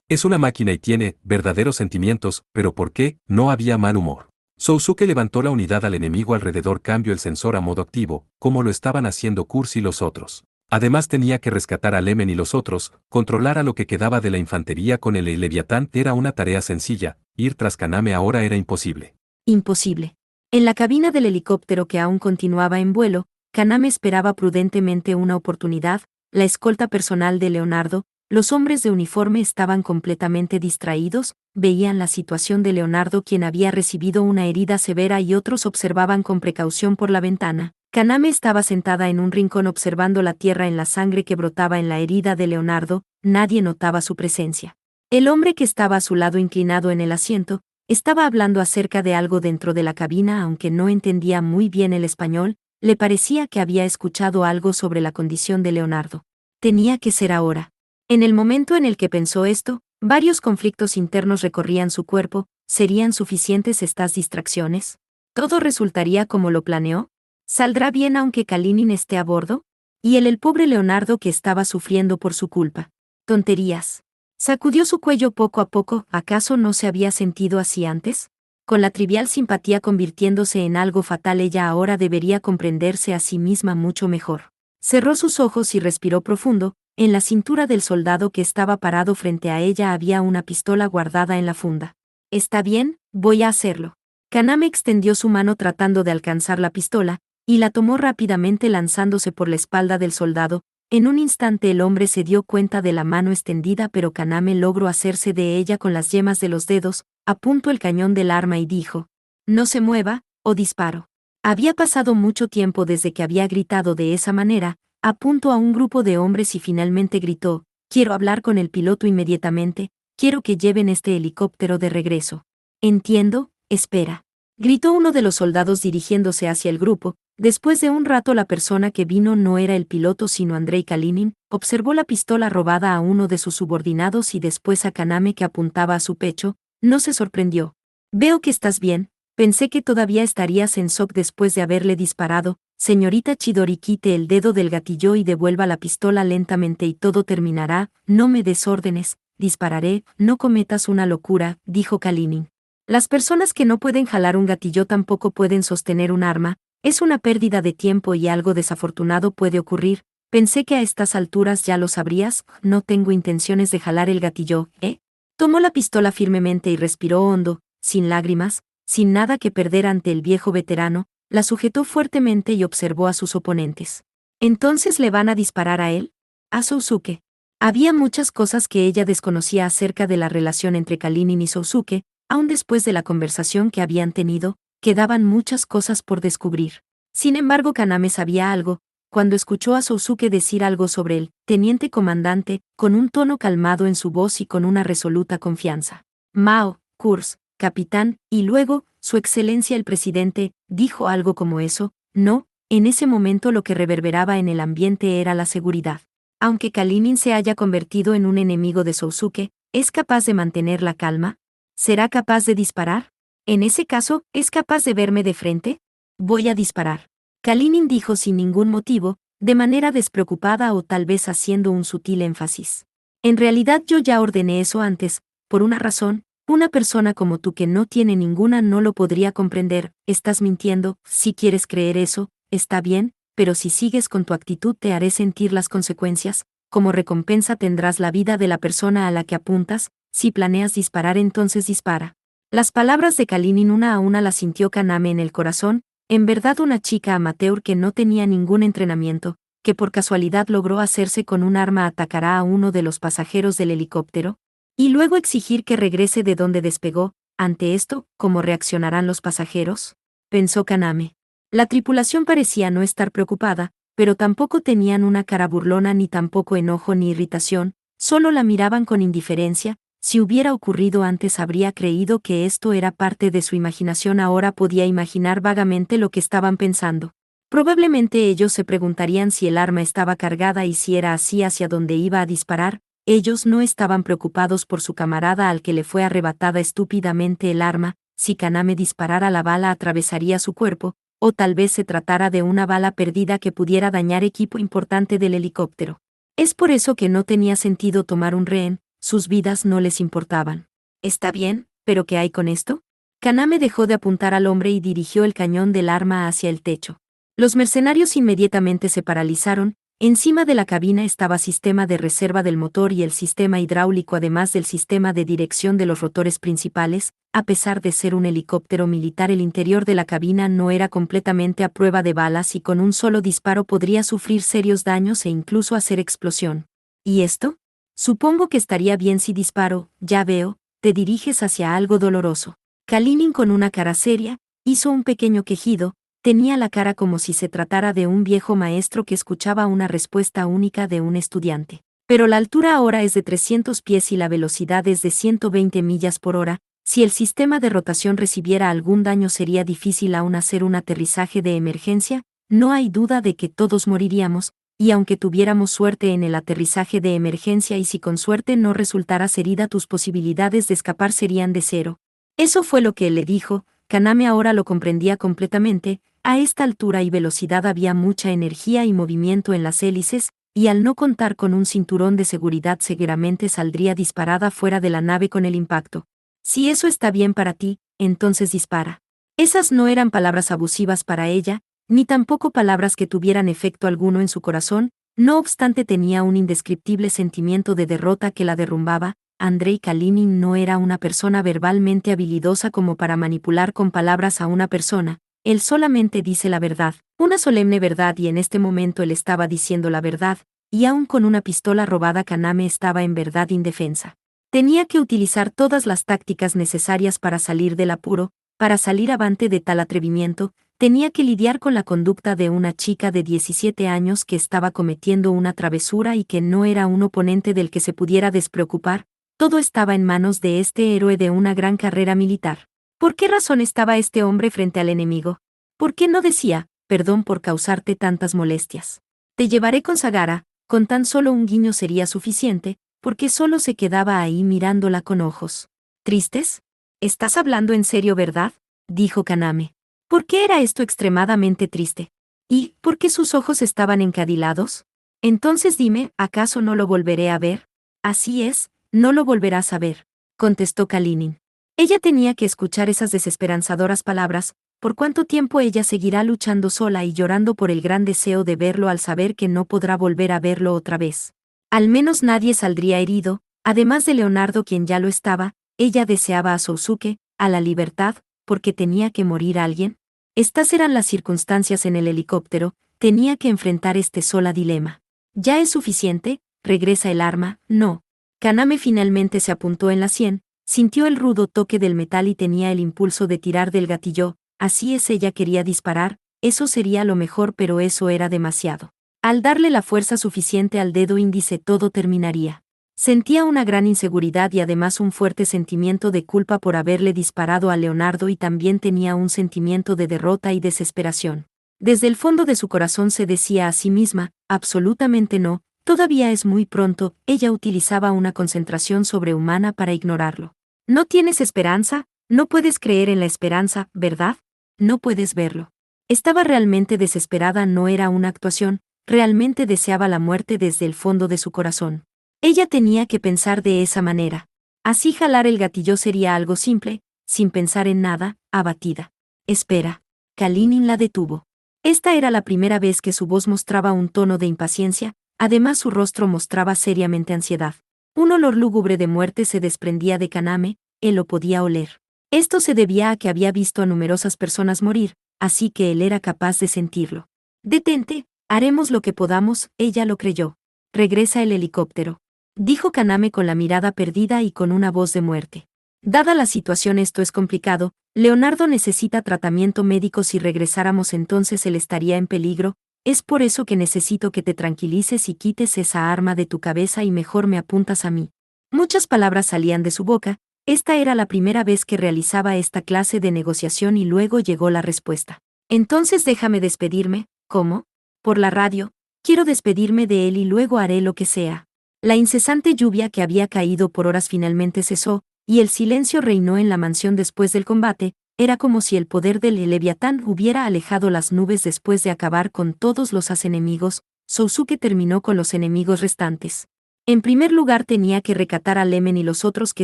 Es una máquina y tiene verdaderos sentimientos, pero ¿por qué? No había mal humor. Sousuke levantó la unidad al enemigo alrededor, cambió el sensor a modo activo, como lo estaban haciendo Kurz y los otros. Además tenía que rescatar a Lemen y los otros, controlar a lo que quedaba de la infantería con el Leviatán era una tarea sencilla, ir tras Kaname ahora era imposible. Imposible. En la cabina del helicóptero que aún continuaba en vuelo, Kaname esperaba prudentemente una oportunidad. La escolta personal de Leonardo, los hombres de uniforme estaban completamente distraídos, veían la situación de Leonardo, quien había recibido una herida severa, y otros observaban con precaución por la ventana. Kaname estaba sentada en un rincón observando la tierra en la sangre que brotaba en la herida de Leonardo. Nadie notaba su presencia. El hombre que estaba a su lado, inclinado en el asiento, estaba hablando acerca de algo dentro de la cabina. Aunque no entendía muy bien el español, le parecía que había escuchado algo sobre la condición de Leonardo. Tenía que ser ahora. En el momento en el que pensó esto, varios conflictos internos recorrían su cuerpo. ¿Serían suficientes estas distracciones? ¿Todo resultaría como lo planeó? ¿Saldrá bien aunque Kalinin esté a bordo? ¿Y el pobre Leonardo, que estaba sufriendo por su culpa? Tonterías. Sacudió su cuello poco a poco. ¿Acaso no se había sentido así antes? Con la trivial simpatía convirtiéndose en algo fatal, ella ahora debería comprenderse a sí misma mucho mejor. Cerró sus ojos y respiró profundo. En la cintura del soldado que estaba parado frente a ella había una pistola guardada en la funda. Está bien, voy a hacerlo. Kaname extendió su mano tratando de alcanzar la pistola, y la tomó rápidamente, lanzándose por la espalda del soldado. En un instante el hombre se dio cuenta de la mano extendida, pero Kaname logró hacerse de ella con las yemas de los dedos, apuntó el cañón del arma y dijo: «No se mueva, o disparo». Había pasado mucho tiempo desde que había gritado de esa manera. Apuntó a un grupo de hombres y finalmente gritó: «Quiero hablar con el piloto inmediatamente, quiero que lleven este helicóptero de regreso». «Entiendo, espera», gritó uno de los soldados dirigiéndose hacia el grupo. Después de un rato la persona que vino no era el piloto sino Andrei Kalinin. Observó la pistola robada a uno de sus subordinados y después a Kaname, que apuntaba a su pecho. No se sorprendió. «Veo que estás bien, pensé que todavía estarías en shock después de haberle disparado. Señorita Chidori, quite el dedo del gatillo y devuelva la pistola lentamente y todo terminará. No me des órdenes, dispararé, no cometas una locura», dijo Kalinin. «Las personas que no pueden jalar un gatillo tampoco pueden sostener un arma. Es una pérdida de tiempo y algo desafortunado puede ocurrir. Pensé que a estas alturas ya lo sabrías. No tengo intenciones de jalar el gatillo, ¿eh?» Tomó la pistola firmemente y respiró hondo, sin lágrimas, sin nada que perder ante el viejo veterano. La sujetó fuertemente y observó a sus oponentes. ¿Entonces le van a disparar a él? A Sousuke. Había muchas cosas que ella desconocía acerca de la relación entre Kalinin y Sousuke. Aún después de la conversación que habían tenido, quedaban muchas cosas por descubrir. Sin embargo, Kaname sabía algo. cuando escuchó a Sousuke decir algo sobre el teniente comandante, con un tono calmado en su voz y con una resoluta confianza. Mao, Kurs, capitán, y luego, Su Excelencia el Presidente, dijo algo como eso. No, en ese momento lo que reverberaba en el ambiente era la seguridad. Aunque Kalinin se haya convertido en un enemigo de Sousuke, ¿es capaz de mantener la calma? ¿Será capaz de disparar? En ese caso, ¿es capaz de verme de frente? Voy a disparar. Kalinin dijo sin ningún motivo, de manera despreocupada o tal vez haciendo un sutil énfasis. En realidad yo ya ordené eso antes, por una razón. Una persona como tú que no tiene ninguna no lo podría comprender. Estás mintiendo. Si quieres creer eso, está bien, pero si sigues con tu actitud te haré sentir las consecuencias. Como recompensa tendrás la vida de la persona a la que apuntas. Si planeas disparar, entonces dispara. Las palabras de Kalinin una a una las sintió Kaname en el corazón. En verdad una chica amateur que no tenía ningún entrenamiento, que por casualidad logró hacerse con un arma, atacará a uno de los pasajeros del helicóptero, y luego exigir que regrese de donde despegó. Ante esto, ¿cómo reaccionarán los pasajeros?, pensó Kaname. La tripulación parecía no estar preocupada, pero tampoco tenían una cara burlona ni tampoco enojo ni irritación, solo la miraban con indiferencia. Si hubiera ocurrido antes habría creído que esto era parte de su imaginación, ahora podía imaginar vagamente lo que estaban pensando. Probablemente ellos se preguntarían si el arma estaba cargada y si era así hacia dónde iba a disparar. Ellos no estaban preocupados por su camarada al que le fue arrebatada estúpidamente el arma. Si Kaname disparara, la bala atravesaría su cuerpo, o tal vez se tratara de una bala perdida que pudiera dañar equipo importante del helicóptero. Es por eso que no tenía sentido tomar un rehén, sus vidas no les importaban. Está bien, pero ¿qué hay con esto? Kaname dejó de apuntar al hombre y dirigió el cañón del arma hacia el techo. Los mercenarios inmediatamente se paralizaron. Encima de la cabina estaba sistema de reserva del motor y el sistema hidráulico, además del sistema de dirección de los rotores principales. A pesar de ser un helicóptero militar, el interior de la cabina no era completamente a prueba de balas y con un solo disparo podría sufrir serios daños e incluso hacer explosión. ¿Y esto? Supongo que estaría bien si disparo. Ya veo, te diriges hacia algo doloroso. Kalinin, con una cara seria, hizo un pequeño quejido. Tenía la cara como si se tratara de un viejo maestro que escuchaba una respuesta única de un estudiante. Pero la altura ahora es de 300 pies y la velocidad es de 120 millas por hora. Si el sistema de rotación recibiera algún daño sería difícil aún hacer un aterrizaje de emergencia. No hay duda de que todos moriríamos, y aunque tuviéramos suerte en el aterrizaje de emergencia y si con suerte no resultaras herida, tus posibilidades de escapar serían de cero. Eso fue lo que él le dijo. Kaname ahora lo comprendía completamente. A esta altura y velocidad había mucha energía y movimiento en las hélices, y al no contar con un cinturón de seguridad seguramente saldría disparada fuera de la nave con el impacto. Si eso está bien para ti, entonces dispara. Esas no eran palabras abusivas para ella, ni tampoco palabras que tuvieran efecto alguno en su corazón. No obstante, tenía un indescriptible sentimiento de derrota que la derrumbaba. Andrei Kalinin no era una persona verbalmente habilidosa como para manipular con palabras a una persona. Él solamente dice la verdad, una solemne verdad, y en este momento él estaba diciendo la verdad, y aun con una pistola robada Kaname estaba en verdad indefensa. Tenía que utilizar todas las tácticas necesarias para salir del apuro, para salir avante de tal atrevimiento. Tenía que lidiar con la conducta de una chica de 17 años que estaba cometiendo una travesura y que no era un oponente del que se pudiera despreocupar. Todo estaba en manos de este héroe de una gran carrera militar. ¿Por qué razón estaba este hombre frente al enemigo? ¿Por qué no decía, perdón por causarte tantas molestias? Te llevaré con Sagara? Con tan solo un guiño sería suficiente, porque solo se quedaba ahí mirándola con ojos tristes. ¿Estás hablando en serio, verdad?, dijo Kaname. ¿Por qué era esto extremadamente triste? ¿Y por qué sus ojos estaban encadilados? Entonces dime, ¿acaso no lo volveré a ver? Así es, no lo volverás a ver, contestó Kalinin. Ella tenía que escuchar esas desesperanzadoras palabras. ¿Por cuánto tiempo ella seguirá luchando sola y llorando por el gran deseo de verlo al saber que no podrá volver a verlo otra vez? Al menos nadie saldría herido, además de Leonardo, quien ya lo estaba. Ella deseaba a Sousuke, a la libertad, porque tenía que morir alguien. Estas eran las circunstancias en el helicóptero. Tenía que enfrentar este sola dilema. ¿Ya es suficiente? ¿Regresa el arma? No. Kaname finalmente se apuntó en la sien. Sintió el rudo toque del metal y tenía el impulso de tirar del gatillo. Así es, ella quería disparar. Eso sería lo mejor, pero eso era demasiado. Al darle la fuerza suficiente al dedo índice todo terminaría. Sentía una gran inseguridad y además un fuerte sentimiento de culpa por haberle disparado a Leonardo y también tenía un sentimiento de derrota y desesperación. Desde el fondo de su corazón se decía a sí misma, absolutamente no, todavía es muy pronto. Ella utilizaba una concentración sobrehumana para ignorarlo. ¿No tienes esperanza? No puedes creer en la esperanza, ¿verdad? No puedes verlo. Estaba realmente desesperada, no era una actuación, realmente deseaba la muerte desde el fondo de su corazón. Ella tenía que pensar de esa manera. Así jalar el gatillo sería algo simple, sin pensar en nada, abatida. Espera. Kalinin la detuvo. Esta era la primera vez que su voz mostraba un tono de impaciencia, además su rostro mostraba seriamente ansiedad. Un olor lúgubre de muerte se desprendía de Kaname, él lo podía oler. Esto se debía a que había visto a numerosas personas morir, así que él era capaz de sentirlo. Detente, haremos lo que podamos, ella lo creyó. Regresa el helicóptero, dijo Kaname con la mirada perdida y con una voz de muerte. Dada la situación, esto es complicado, Leonardo necesita tratamiento médico. Si regresáramos entonces él estaría en peligro, es por eso que necesito que te tranquilices y quites esa arma de tu cabeza y mejor me apuntas a mí. Muchas palabras salían de su boca, esta era la primera vez que realizaba esta clase de negociación y luego llegó la respuesta. Entonces déjame despedirme, ¿cómo? Por la radio, quiero despedirme de él y luego haré lo que sea. La incesante lluvia que había caído por horas finalmente cesó, y el silencio reinó en la mansión después del combate. Era como si el poder del Leviatán hubiera alejado las nubes después de acabar con todos los enemigos. Sousuke terminó con los enemigos restantes. En primer lugar tenía que recatar a Lemen y los otros que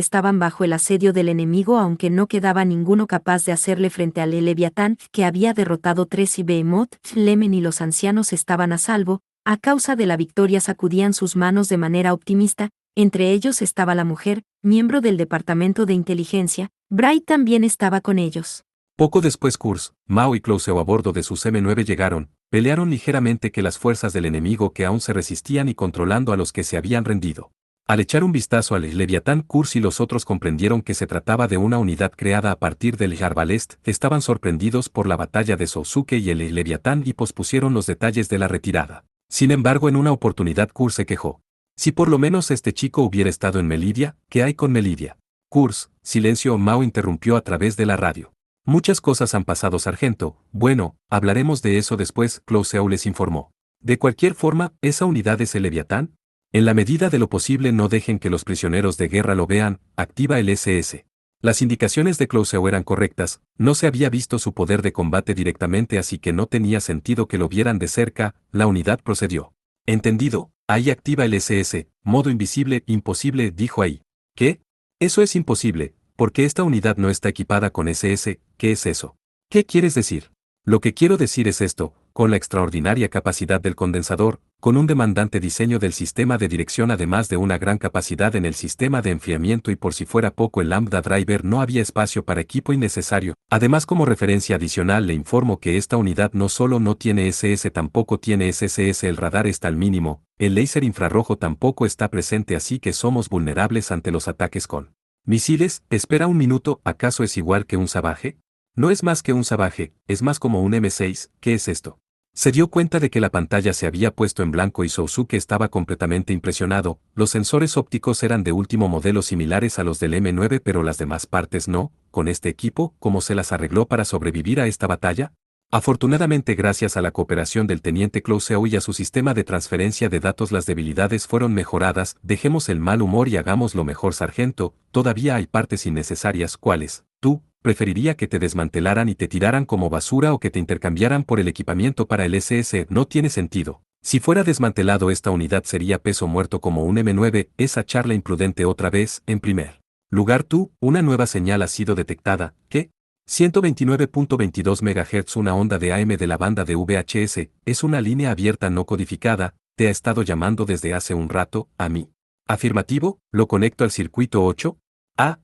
estaban bajo el asedio del enemigo, aunque no quedaba ninguno capaz de hacerle frente al Leviatán, que había derrotado 3 y Behemoth. Lemen y los ancianos estaban a salvo, a causa de la victoria sacudían sus manos de manera optimista. Entre ellos estaba la mujer, miembro del departamento de inteligencia. Bright también estaba con ellos. Poco después Kurz, Mao y Clouseau a bordo de sus M9 llegaron, pelearon ligeramente que las fuerzas del enemigo que aún se resistían y controlando a los que se habían rendido. Al echar un vistazo al Leviatán, Kurz y los otros comprendieron que se trataba de una unidad creada a partir del Jarvalest. Estaban sorprendidos por la batalla de Sousuke y el Leviatán y pospusieron los detalles de la retirada. Sin embargo, en una oportunidad Kurz se quejó. Si por lo menos este chico hubiera estado en Melidia, ¿qué hay con Melidia? Kurz, silencio. Mao interrumpió a través de la radio. Muchas cosas han pasado, sargento. Bueno, hablaremos de eso después, Clouseau les informó. De cualquier forma, ¿esa unidad es el Leviatán? En la medida de lo posible no dejen que los prisioneros de guerra lo vean, activa el SS. Las indicaciones de Clouseau eran correctas, no se había visto su poder de combate directamente, así que no tenía sentido que lo vieran de cerca. La unidad procedió. Entendido, ahí activa el SS, modo invisible. Imposible, dijo ahí. ¿Qué? Eso es imposible, porque esta unidad no está equipada con SS. ¿Qué es eso? ¿Qué quieres decir? Lo que quiero decir es esto: con la extraordinaria capacidad del condensador, con un demandante diseño del sistema de dirección, además de una gran capacidad en el sistema de enfriamiento, y por si fuera poco el Lambda Driver, no había espacio para equipo innecesario. Además, como referencia adicional le informo que esta unidad no solo no tiene SS, tampoco tiene SSS, el radar está al mínimo, el láser infrarrojo tampoco está presente, así que somos vulnerables ante los ataques con misiles. Espera un minuto, ¿acaso es igual que un Savage? No es más que un Savage, es más como un M6, ¿qué es esto? Se dio cuenta de que la pantalla se había puesto en blanco y Sousuke estaba completamente impresionado. Los sensores ópticos eran de último modelo, similares a los del M9, pero las demás partes no. Con este equipo, ¿cómo se las arregló para sobrevivir a esta batalla? Afortunadamente, gracias a la cooperación del teniente Clouseau y a su sistema de transferencia de datos, las debilidades fueron mejoradas. Dejemos el mal humor y hagamos lo mejor, sargento. Todavía hay partes innecesarias. ¿Cuáles? Tú preferiría que te desmantelaran y te tiraran como basura, o que te intercambiaran por el equipamiento para el SS. No tiene sentido. Si fuera desmantelado, esta unidad sería peso muerto como un M9. Esa charla imprudente otra vez. En primer lugar, una nueva señal ha sido detectada. ¿Qué? 129.22 MHz, una onda de AM de la banda de VHS, es una línea abierta no codificada. Te ha estado llamando desde hace un rato, a mí. Afirmativo, lo conecto al circuito 8.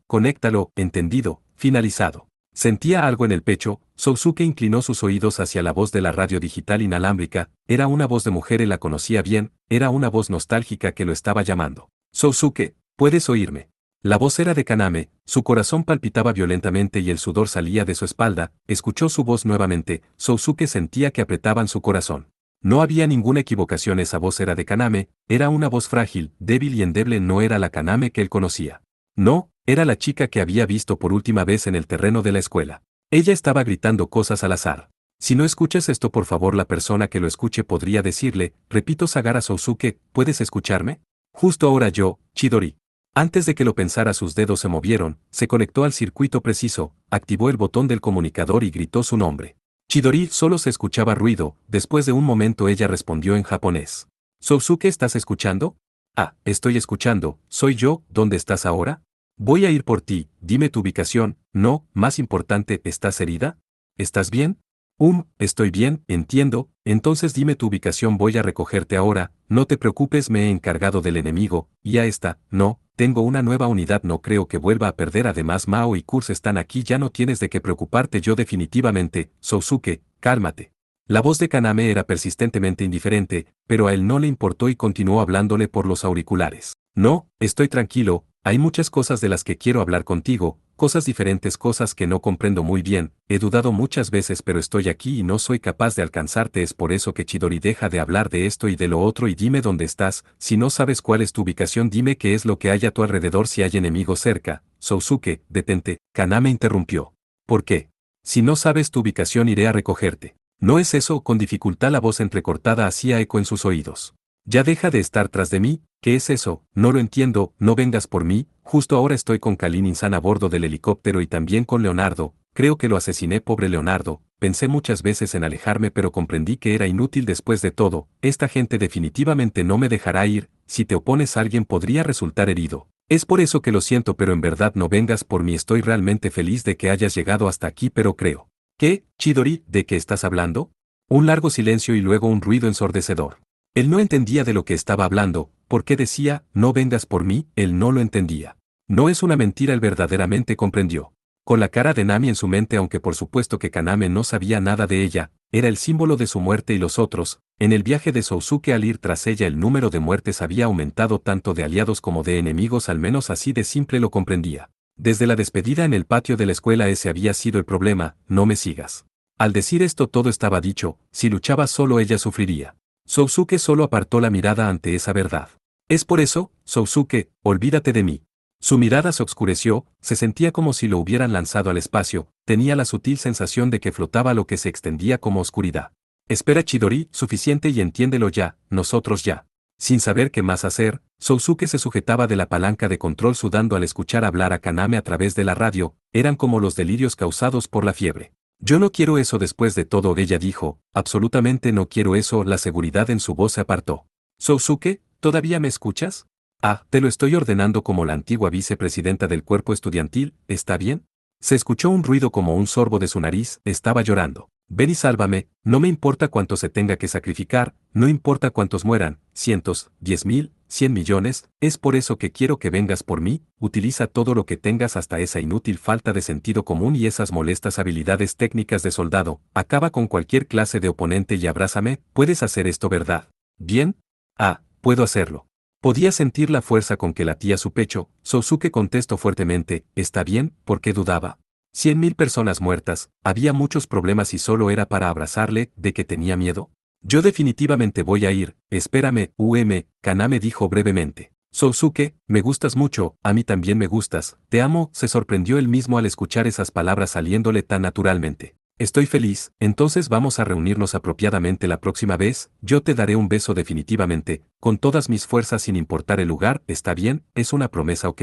Conéctalo, entendido, finalizado. Sentía algo en el pecho. Sousuke inclinó sus oídos hacia la voz de la radio digital inalámbrica. Era una voz de mujer, él la conocía bien, era una voz nostálgica que lo estaba llamando. Sousuke, ¿puedes oírme? La voz era de Kaname, su corazón palpitaba violentamente y el sudor salía de su espalda. Escuchó su voz nuevamente. Sousuke sentía que apretaban su corazón. No había ninguna equivocación, esa voz era de Kaname, era una voz frágil, débil y endeble, no era la Kaname que él conocía. No, era la chica que había visto por última vez en el terreno de la escuela. Ella estaba gritando cosas al azar. Si no escuchas esto, por favor, la persona que lo escuche podría decirle, repito, Sagara Sousuke, ¿puedes escucharme? Justo ahora yo, Chidori. Antes de que lo pensara, sus dedos se movieron, se conectó al circuito preciso, activó el botón del comunicador y gritó su nombre. Chidori solo se escuchaba ruido, después de un momento ella respondió en japonés. Sousuke, ¿estás escuchando? Ah, estoy escuchando, soy yo, ¿dónde estás ahora? Voy a ir por ti, dime tu ubicación, no, más importante, ¿estás herida? ¿Estás bien? Estoy bien, entiendo, entonces dime tu ubicación, voy a recogerte ahora, no te preocupes, me he encargado del enemigo, y a esta, no, tengo una nueva unidad, no creo que vuelva a perder, además Mao y Kurz están aquí, ya no tienes de qué preocuparte, yo definitivamente, Sousuke, cálmate. La voz de Kaname era persistentemente indiferente, pero a él no le importó y continuó hablándole por los auriculares. No, estoy tranquilo, hay muchas cosas de las que quiero hablar contigo, cosas diferentes, cosas que no comprendo muy bien, he dudado muchas veces pero estoy aquí y no soy capaz de alcanzarte, es por eso que Chidori, deja de hablar de esto y de lo otro y dime dónde estás, si no sabes cuál es tu ubicación dime qué es lo que hay a tu alrededor, si hay enemigos cerca. Sousuke, detente, Kaname interrumpió. ¿Por qué? Si no sabes tu ubicación iré a recogerte. ¿No es eso? Con dificultad la voz entrecortada hacía eco en sus oídos. Ya deja de estar tras de mí, ¿qué es eso? No lo entiendo, no vengas por mí, justo ahora estoy con Kalinin-san a bordo del helicóptero y también con Leonardo, creo que lo asesiné, pobre Leonardo, pensé muchas veces en alejarme pero comprendí que era inútil después de todo, esta gente definitivamente no me dejará ir, si te opones alguien podría resultar herido. Es por eso que lo siento pero en verdad no vengas por mí, estoy realmente feliz de que hayas llegado hasta aquí pero creo. ¿Qué, Chidori, de qué estás hablando? Un largo silencio y luego un ruido ensordecedor. Él no entendía de lo que estaba hablando, ¿por qué decía, no vengas por mí? Él no lo entendía. No es una mentira, él verdaderamente comprendió. Con la cara de Nami en su mente, aunque por supuesto que Kaname no sabía nada de ella, era el símbolo de su muerte y los otros, en el viaje de Sousuke al ir tras ella el número de muertes había aumentado tanto de aliados como de enemigos, al menos así de simple lo comprendía. Desde la despedida en el patio de la escuela ese había sido el problema, no me sigas. Al decir esto todo estaba dicho, si luchaba solo ella sufriría. Sousuke solo apartó la mirada ante esa verdad. Es por eso, Sousuke, olvídate de mí. Su mirada se oscureció, se sentía como si lo hubieran lanzado al espacio, tenía la sutil sensación de que flotaba lo que se extendía como oscuridad. Espera, Chidori, suficiente y entiéndelo ya, nosotros ya. Sin saber qué más hacer, Sousuke se sujetaba de la palanca de control sudando al escuchar hablar a Kaname a través de la radio, eran como los delirios causados por la fiebre. Yo no quiero eso después de todo, ella dijo, absolutamente no quiero eso, la seguridad en su voz se apartó. Sousuke, ¿todavía me escuchas? Ah, te lo estoy ordenando como la antigua vicepresidenta del cuerpo estudiantil, ¿está bien? Se escuchó un ruido como un sorbo de su nariz, estaba llorando. Ven y sálvame, no me importa cuánto se tenga que sacrificar, no importa cuántos mueran, cientos, 10.000, 100 millones, es por eso que quiero que vengas por mí, utiliza todo lo que tengas hasta esa inútil falta de sentido común y esas molestas habilidades técnicas de soldado, acaba con cualquier clase de oponente y abrázame, puedes hacer esto, ¿verdad? ¿Bien? Ah, puedo hacerlo. Podía sentir la fuerza con que latía su pecho, Sousuke contestó fuertemente, ¿está bien? ¿Por qué dudaba? 100.000 personas muertas, había muchos problemas y solo era para abrazarle, ¿de que tenía miedo? Yo definitivamente voy a ir, espérame, Kaname dijo brevemente. Sousuke, me gustas mucho, a mí también me gustas, te amo, se sorprendió él mismo al escuchar esas palabras saliéndole tan naturalmente. Estoy feliz, entonces vamos a reunirnos apropiadamente la próxima vez, yo te daré un beso definitivamente, con todas mis fuerzas sin importar el lugar, ¿está bien? Es una promesa, ¿ok?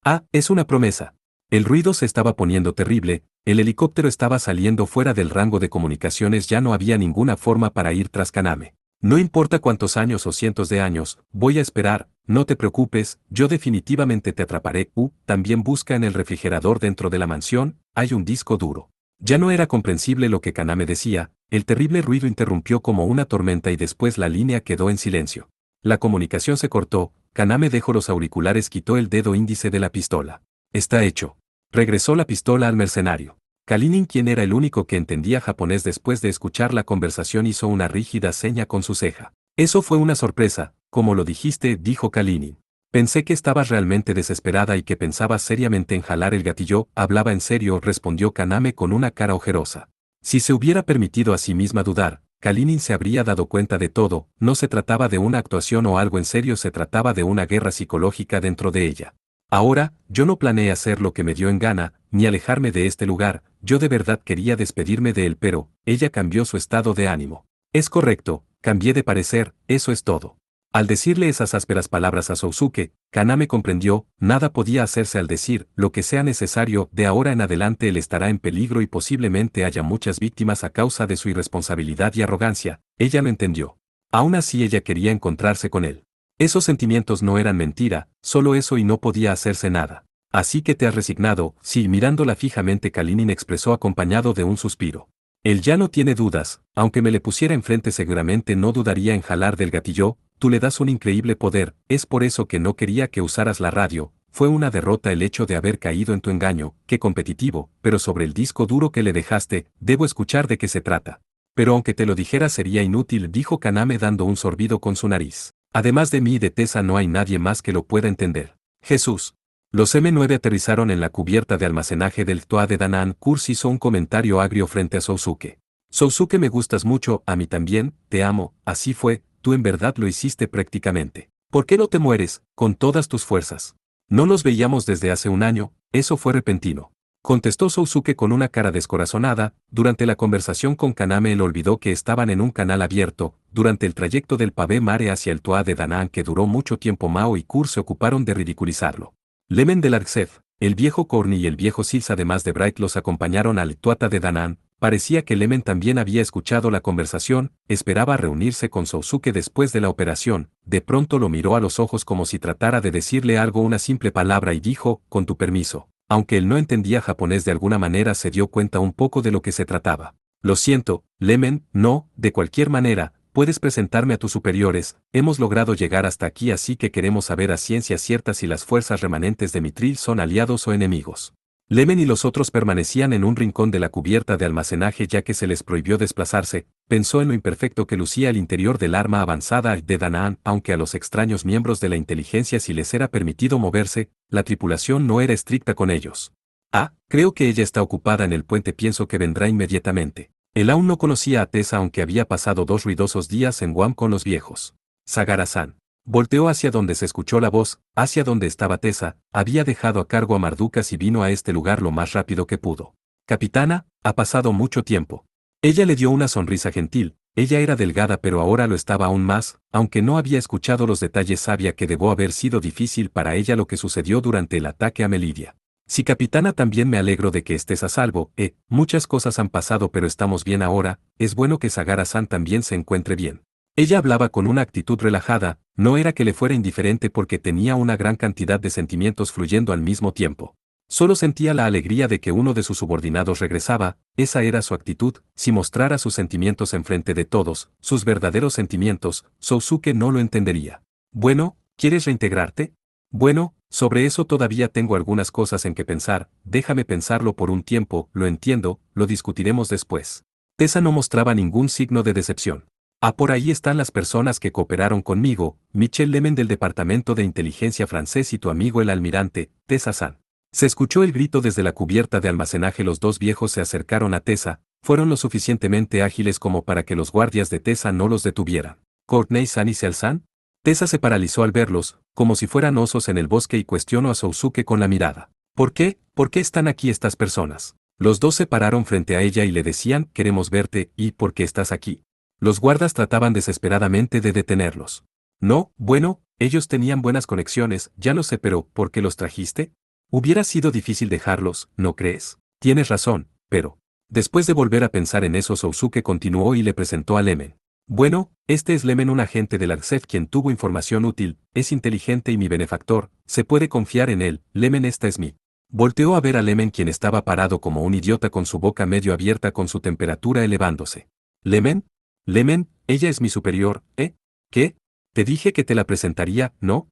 Ah, es una promesa. El ruido se estaba poniendo terrible, el helicóptero estaba saliendo fuera del rango de comunicaciones, ya no había ninguna forma para ir tras Kaname. No importa cuántos años o cientos de años, voy a esperar, no te preocupes, yo definitivamente te atraparé. También busca en el refrigerador dentro de la mansión, hay un disco duro. Ya no era comprensible lo que Kaname decía, el terrible ruido interrumpió como una tormenta y después la línea quedó en silencio. La comunicación se cortó, Kaname dejó los auriculares, quitó el dedo índice de la pistola. Está hecho. Regresó la pistola al mercenario. Kalinin, quien era el único que entendía japonés después de escuchar la conversación, hizo una rígida seña con su ceja. Eso fue una sorpresa, como lo dijiste, dijo Kalinin. Pensé que estabas realmente desesperada y que pensabas seriamente en jalar el gatillo, hablaba en serio, respondió Kaname con una cara ojerosa. Si se hubiera permitido a sí misma dudar, Kalinin se habría dado cuenta de todo, no se trataba de una actuación o algo en serio, se trataba de una guerra psicológica dentro de ella. Ahora, yo no planeé hacer lo que me dio en gana, ni alejarme de este lugar, yo de verdad quería despedirme de él, pero, ella cambió su estado de ánimo. Es correcto, cambié de parecer, eso es todo. Al decirle esas ásperas palabras a Sousuke, Kaname comprendió, nada podía hacerse al decir, lo que sea necesario, de ahora en adelante él estará en peligro y posiblemente haya muchas víctimas a causa de su irresponsabilidad y arrogancia, ella lo entendió. Aún así ella quería encontrarse con él. Esos sentimientos no eran mentira, solo eso y no podía hacerse nada. Así que te has resignado, sí, mirándola fijamente Kalinin expresó acompañado de un suspiro. Él ya no tiene dudas, aunque me le pusiera enfrente seguramente no dudaría en jalar del gatillo, tú le das un increíble poder, es por eso que no quería que usaras la radio, fue una derrota el hecho de haber caído en tu engaño, qué competitivo, pero sobre el disco duro que le dejaste, debo escuchar de qué se trata. Pero aunque te lo dijera sería inútil, dijo Kaname dando un sorbido con su nariz. Además de mí y de Tessa no hay nadie más que lo pueda entender. Jesús. Los M9 aterrizaron en la cubierta de almacenaje del Toa de Danann. Kurz hizo un comentario agrio frente a Sousuke. Sousuke, me gustas mucho, a mí también, te amo, así fue, tú en verdad lo hiciste prácticamente. ¿Por qué no te mueres, con todas tus fuerzas? No nos veíamos desde hace un año, eso fue repentino. Contestó Sousuke con una cara descorazonada, durante la conversación con Kaname él olvidó que estaban en un canal abierto, durante el trayecto del pavé mare hacia el Toa de Danann que duró mucho tiempo Mao y Kurz se ocuparon de ridiculizarlo. Lemen del Arksef, el viejo Corny y el viejo Sils además de Bright los acompañaron al Tuata de Danann, parecía que Lemen también había escuchado la conversación, esperaba reunirse con Sousuke después de la operación, de pronto lo miró a los ojos como si tratara de decirle algo una simple palabra y dijo, con tu permiso. Aunque él no entendía japonés de alguna manera se dio cuenta un poco de lo que se trataba. Lo siento, Lemen, no, de cualquier manera, puedes presentarme a tus superiores, hemos logrado llegar hasta aquí así que queremos saber a ciencia cierta si las fuerzas remanentes de Mithril son aliados o enemigos. Lemen y los otros permanecían en un rincón de la cubierta de almacenaje ya que se les prohibió desplazarse, pensó en lo imperfecto que lucía el interior del arma avanzada de Danann, aunque a los extraños miembros de la inteligencia sí les era permitido moverse, la tripulación no era estricta con ellos. Ah, creo que ella está ocupada en el puente, pienso que vendrá inmediatamente. Él aún no conocía a Tessa aunque había pasado 2 ruidosos días en Guam con los viejos. Sagara-san. Volteó hacia donde se escuchó la voz, hacia donde estaba Tessa, había dejado a cargo a Mardukas y vino a este lugar lo más rápido que pudo. Capitana, ha pasado mucho tiempo. Ella le dio una sonrisa gentil, ella era delgada pero ahora lo estaba aún más, aunque no había escuchado los detalles sabía que debió haber sido difícil para ella lo que sucedió durante el ataque a Melidia. Sí, capitana, también me alegro de que estés a salvo, muchas cosas han pasado pero estamos bien ahora, es bueno que Sagara-san también se encuentre bien. Ella hablaba con una actitud relajada, no era que le fuera indiferente porque tenía una gran cantidad de sentimientos fluyendo al mismo tiempo. Solo sentía la alegría de que uno de sus subordinados regresaba, esa era su actitud, si mostrara sus sentimientos enfrente de todos, sus verdaderos sentimientos, Sousuke no lo entendería. Bueno, ¿quieres reintegrarte? Bueno, sobre eso todavía tengo algunas cosas en que pensar, déjame pensarlo por un tiempo, lo entiendo, lo discutiremos después. Tessa no mostraba ningún signo de decepción. Ah, por ahí están las personas que cooperaron conmigo, Michel Lemen del Departamento de Inteligencia francés y tu amigo el almirante, Tessa-san. Se escuchó el grito desde la cubierta de almacenaje. Los dos viejos se acercaron a Tessa, fueron lo suficientemente ágiles como para que los guardias de Tessa no los detuvieran. ¿Courtney-san y Seal-san? Tessa se paralizó al verlos, como si fueran osos en el bosque y cuestionó a Sousuke con la mirada. ¿Por qué? ¿Por qué están aquí estas personas? Los dos se pararon frente a ella y le decían, queremos verte, ¿y por qué estás aquí? Los guardas trataban desesperadamente de detenerlos. No, bueno, ellos tenían buenas conexiones, ya lo sé, pero ¿por qué los trajiste? Hubiera sido difícil dejarlos, ¿no crees? Tienes razón, pero... Después de volver a pensar en eso, Sousuke continuó y le presentó a Lemen. Bueno, este es Lemen, un agente del Arksef quien tuvo información útil, es inteligente y mi benefactor, se puede confiar en él, Lemen, esta es mi. Volteó a ver a Lemen quien estaba parado como un idiota con su boca medio abierta con su temperatura elevándose. ¿Lemen? Lemen, ella es mi superior, ¿eh? ¿Qué? Te dije que te la presentaría, ¿no?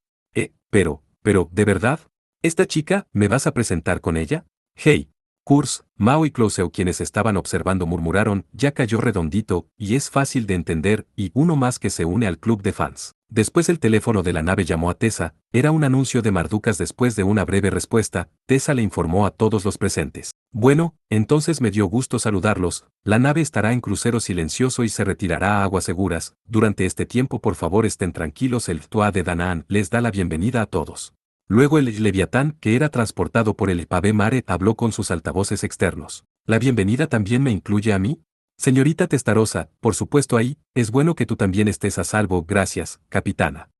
Pero, ¿de verdad? ¿Esta chica, me vas a presentar con ella? Hey. Kurz, Mao y Closeu quienes estaban observando murmuraron, ya cayó redondito, y es fácil de entender, y uno más que se une al club de fans. Después el teléfono de la nave llamó a Tessa, era un anuncio de Mardukas. Después de una breve respuesta, Tessa le informó a todos los presentes. Bueno, entonces me dio gusto saludarlos, la nave estará en crucero silencioso y se retirará a aguas seguras, durante este tiempo por favor estén tranquilos. El Ftua de Danaan les da la bienvenida a todos. Luego el Leviatán, que era transportado por el Pave Mare, habló con sus altavoces externos. ¿La bienvenida también me incluye a mí? Señorita Testarossa, por supuesto ahí, es bueno que tú también estés a salvo, gracias, capitana.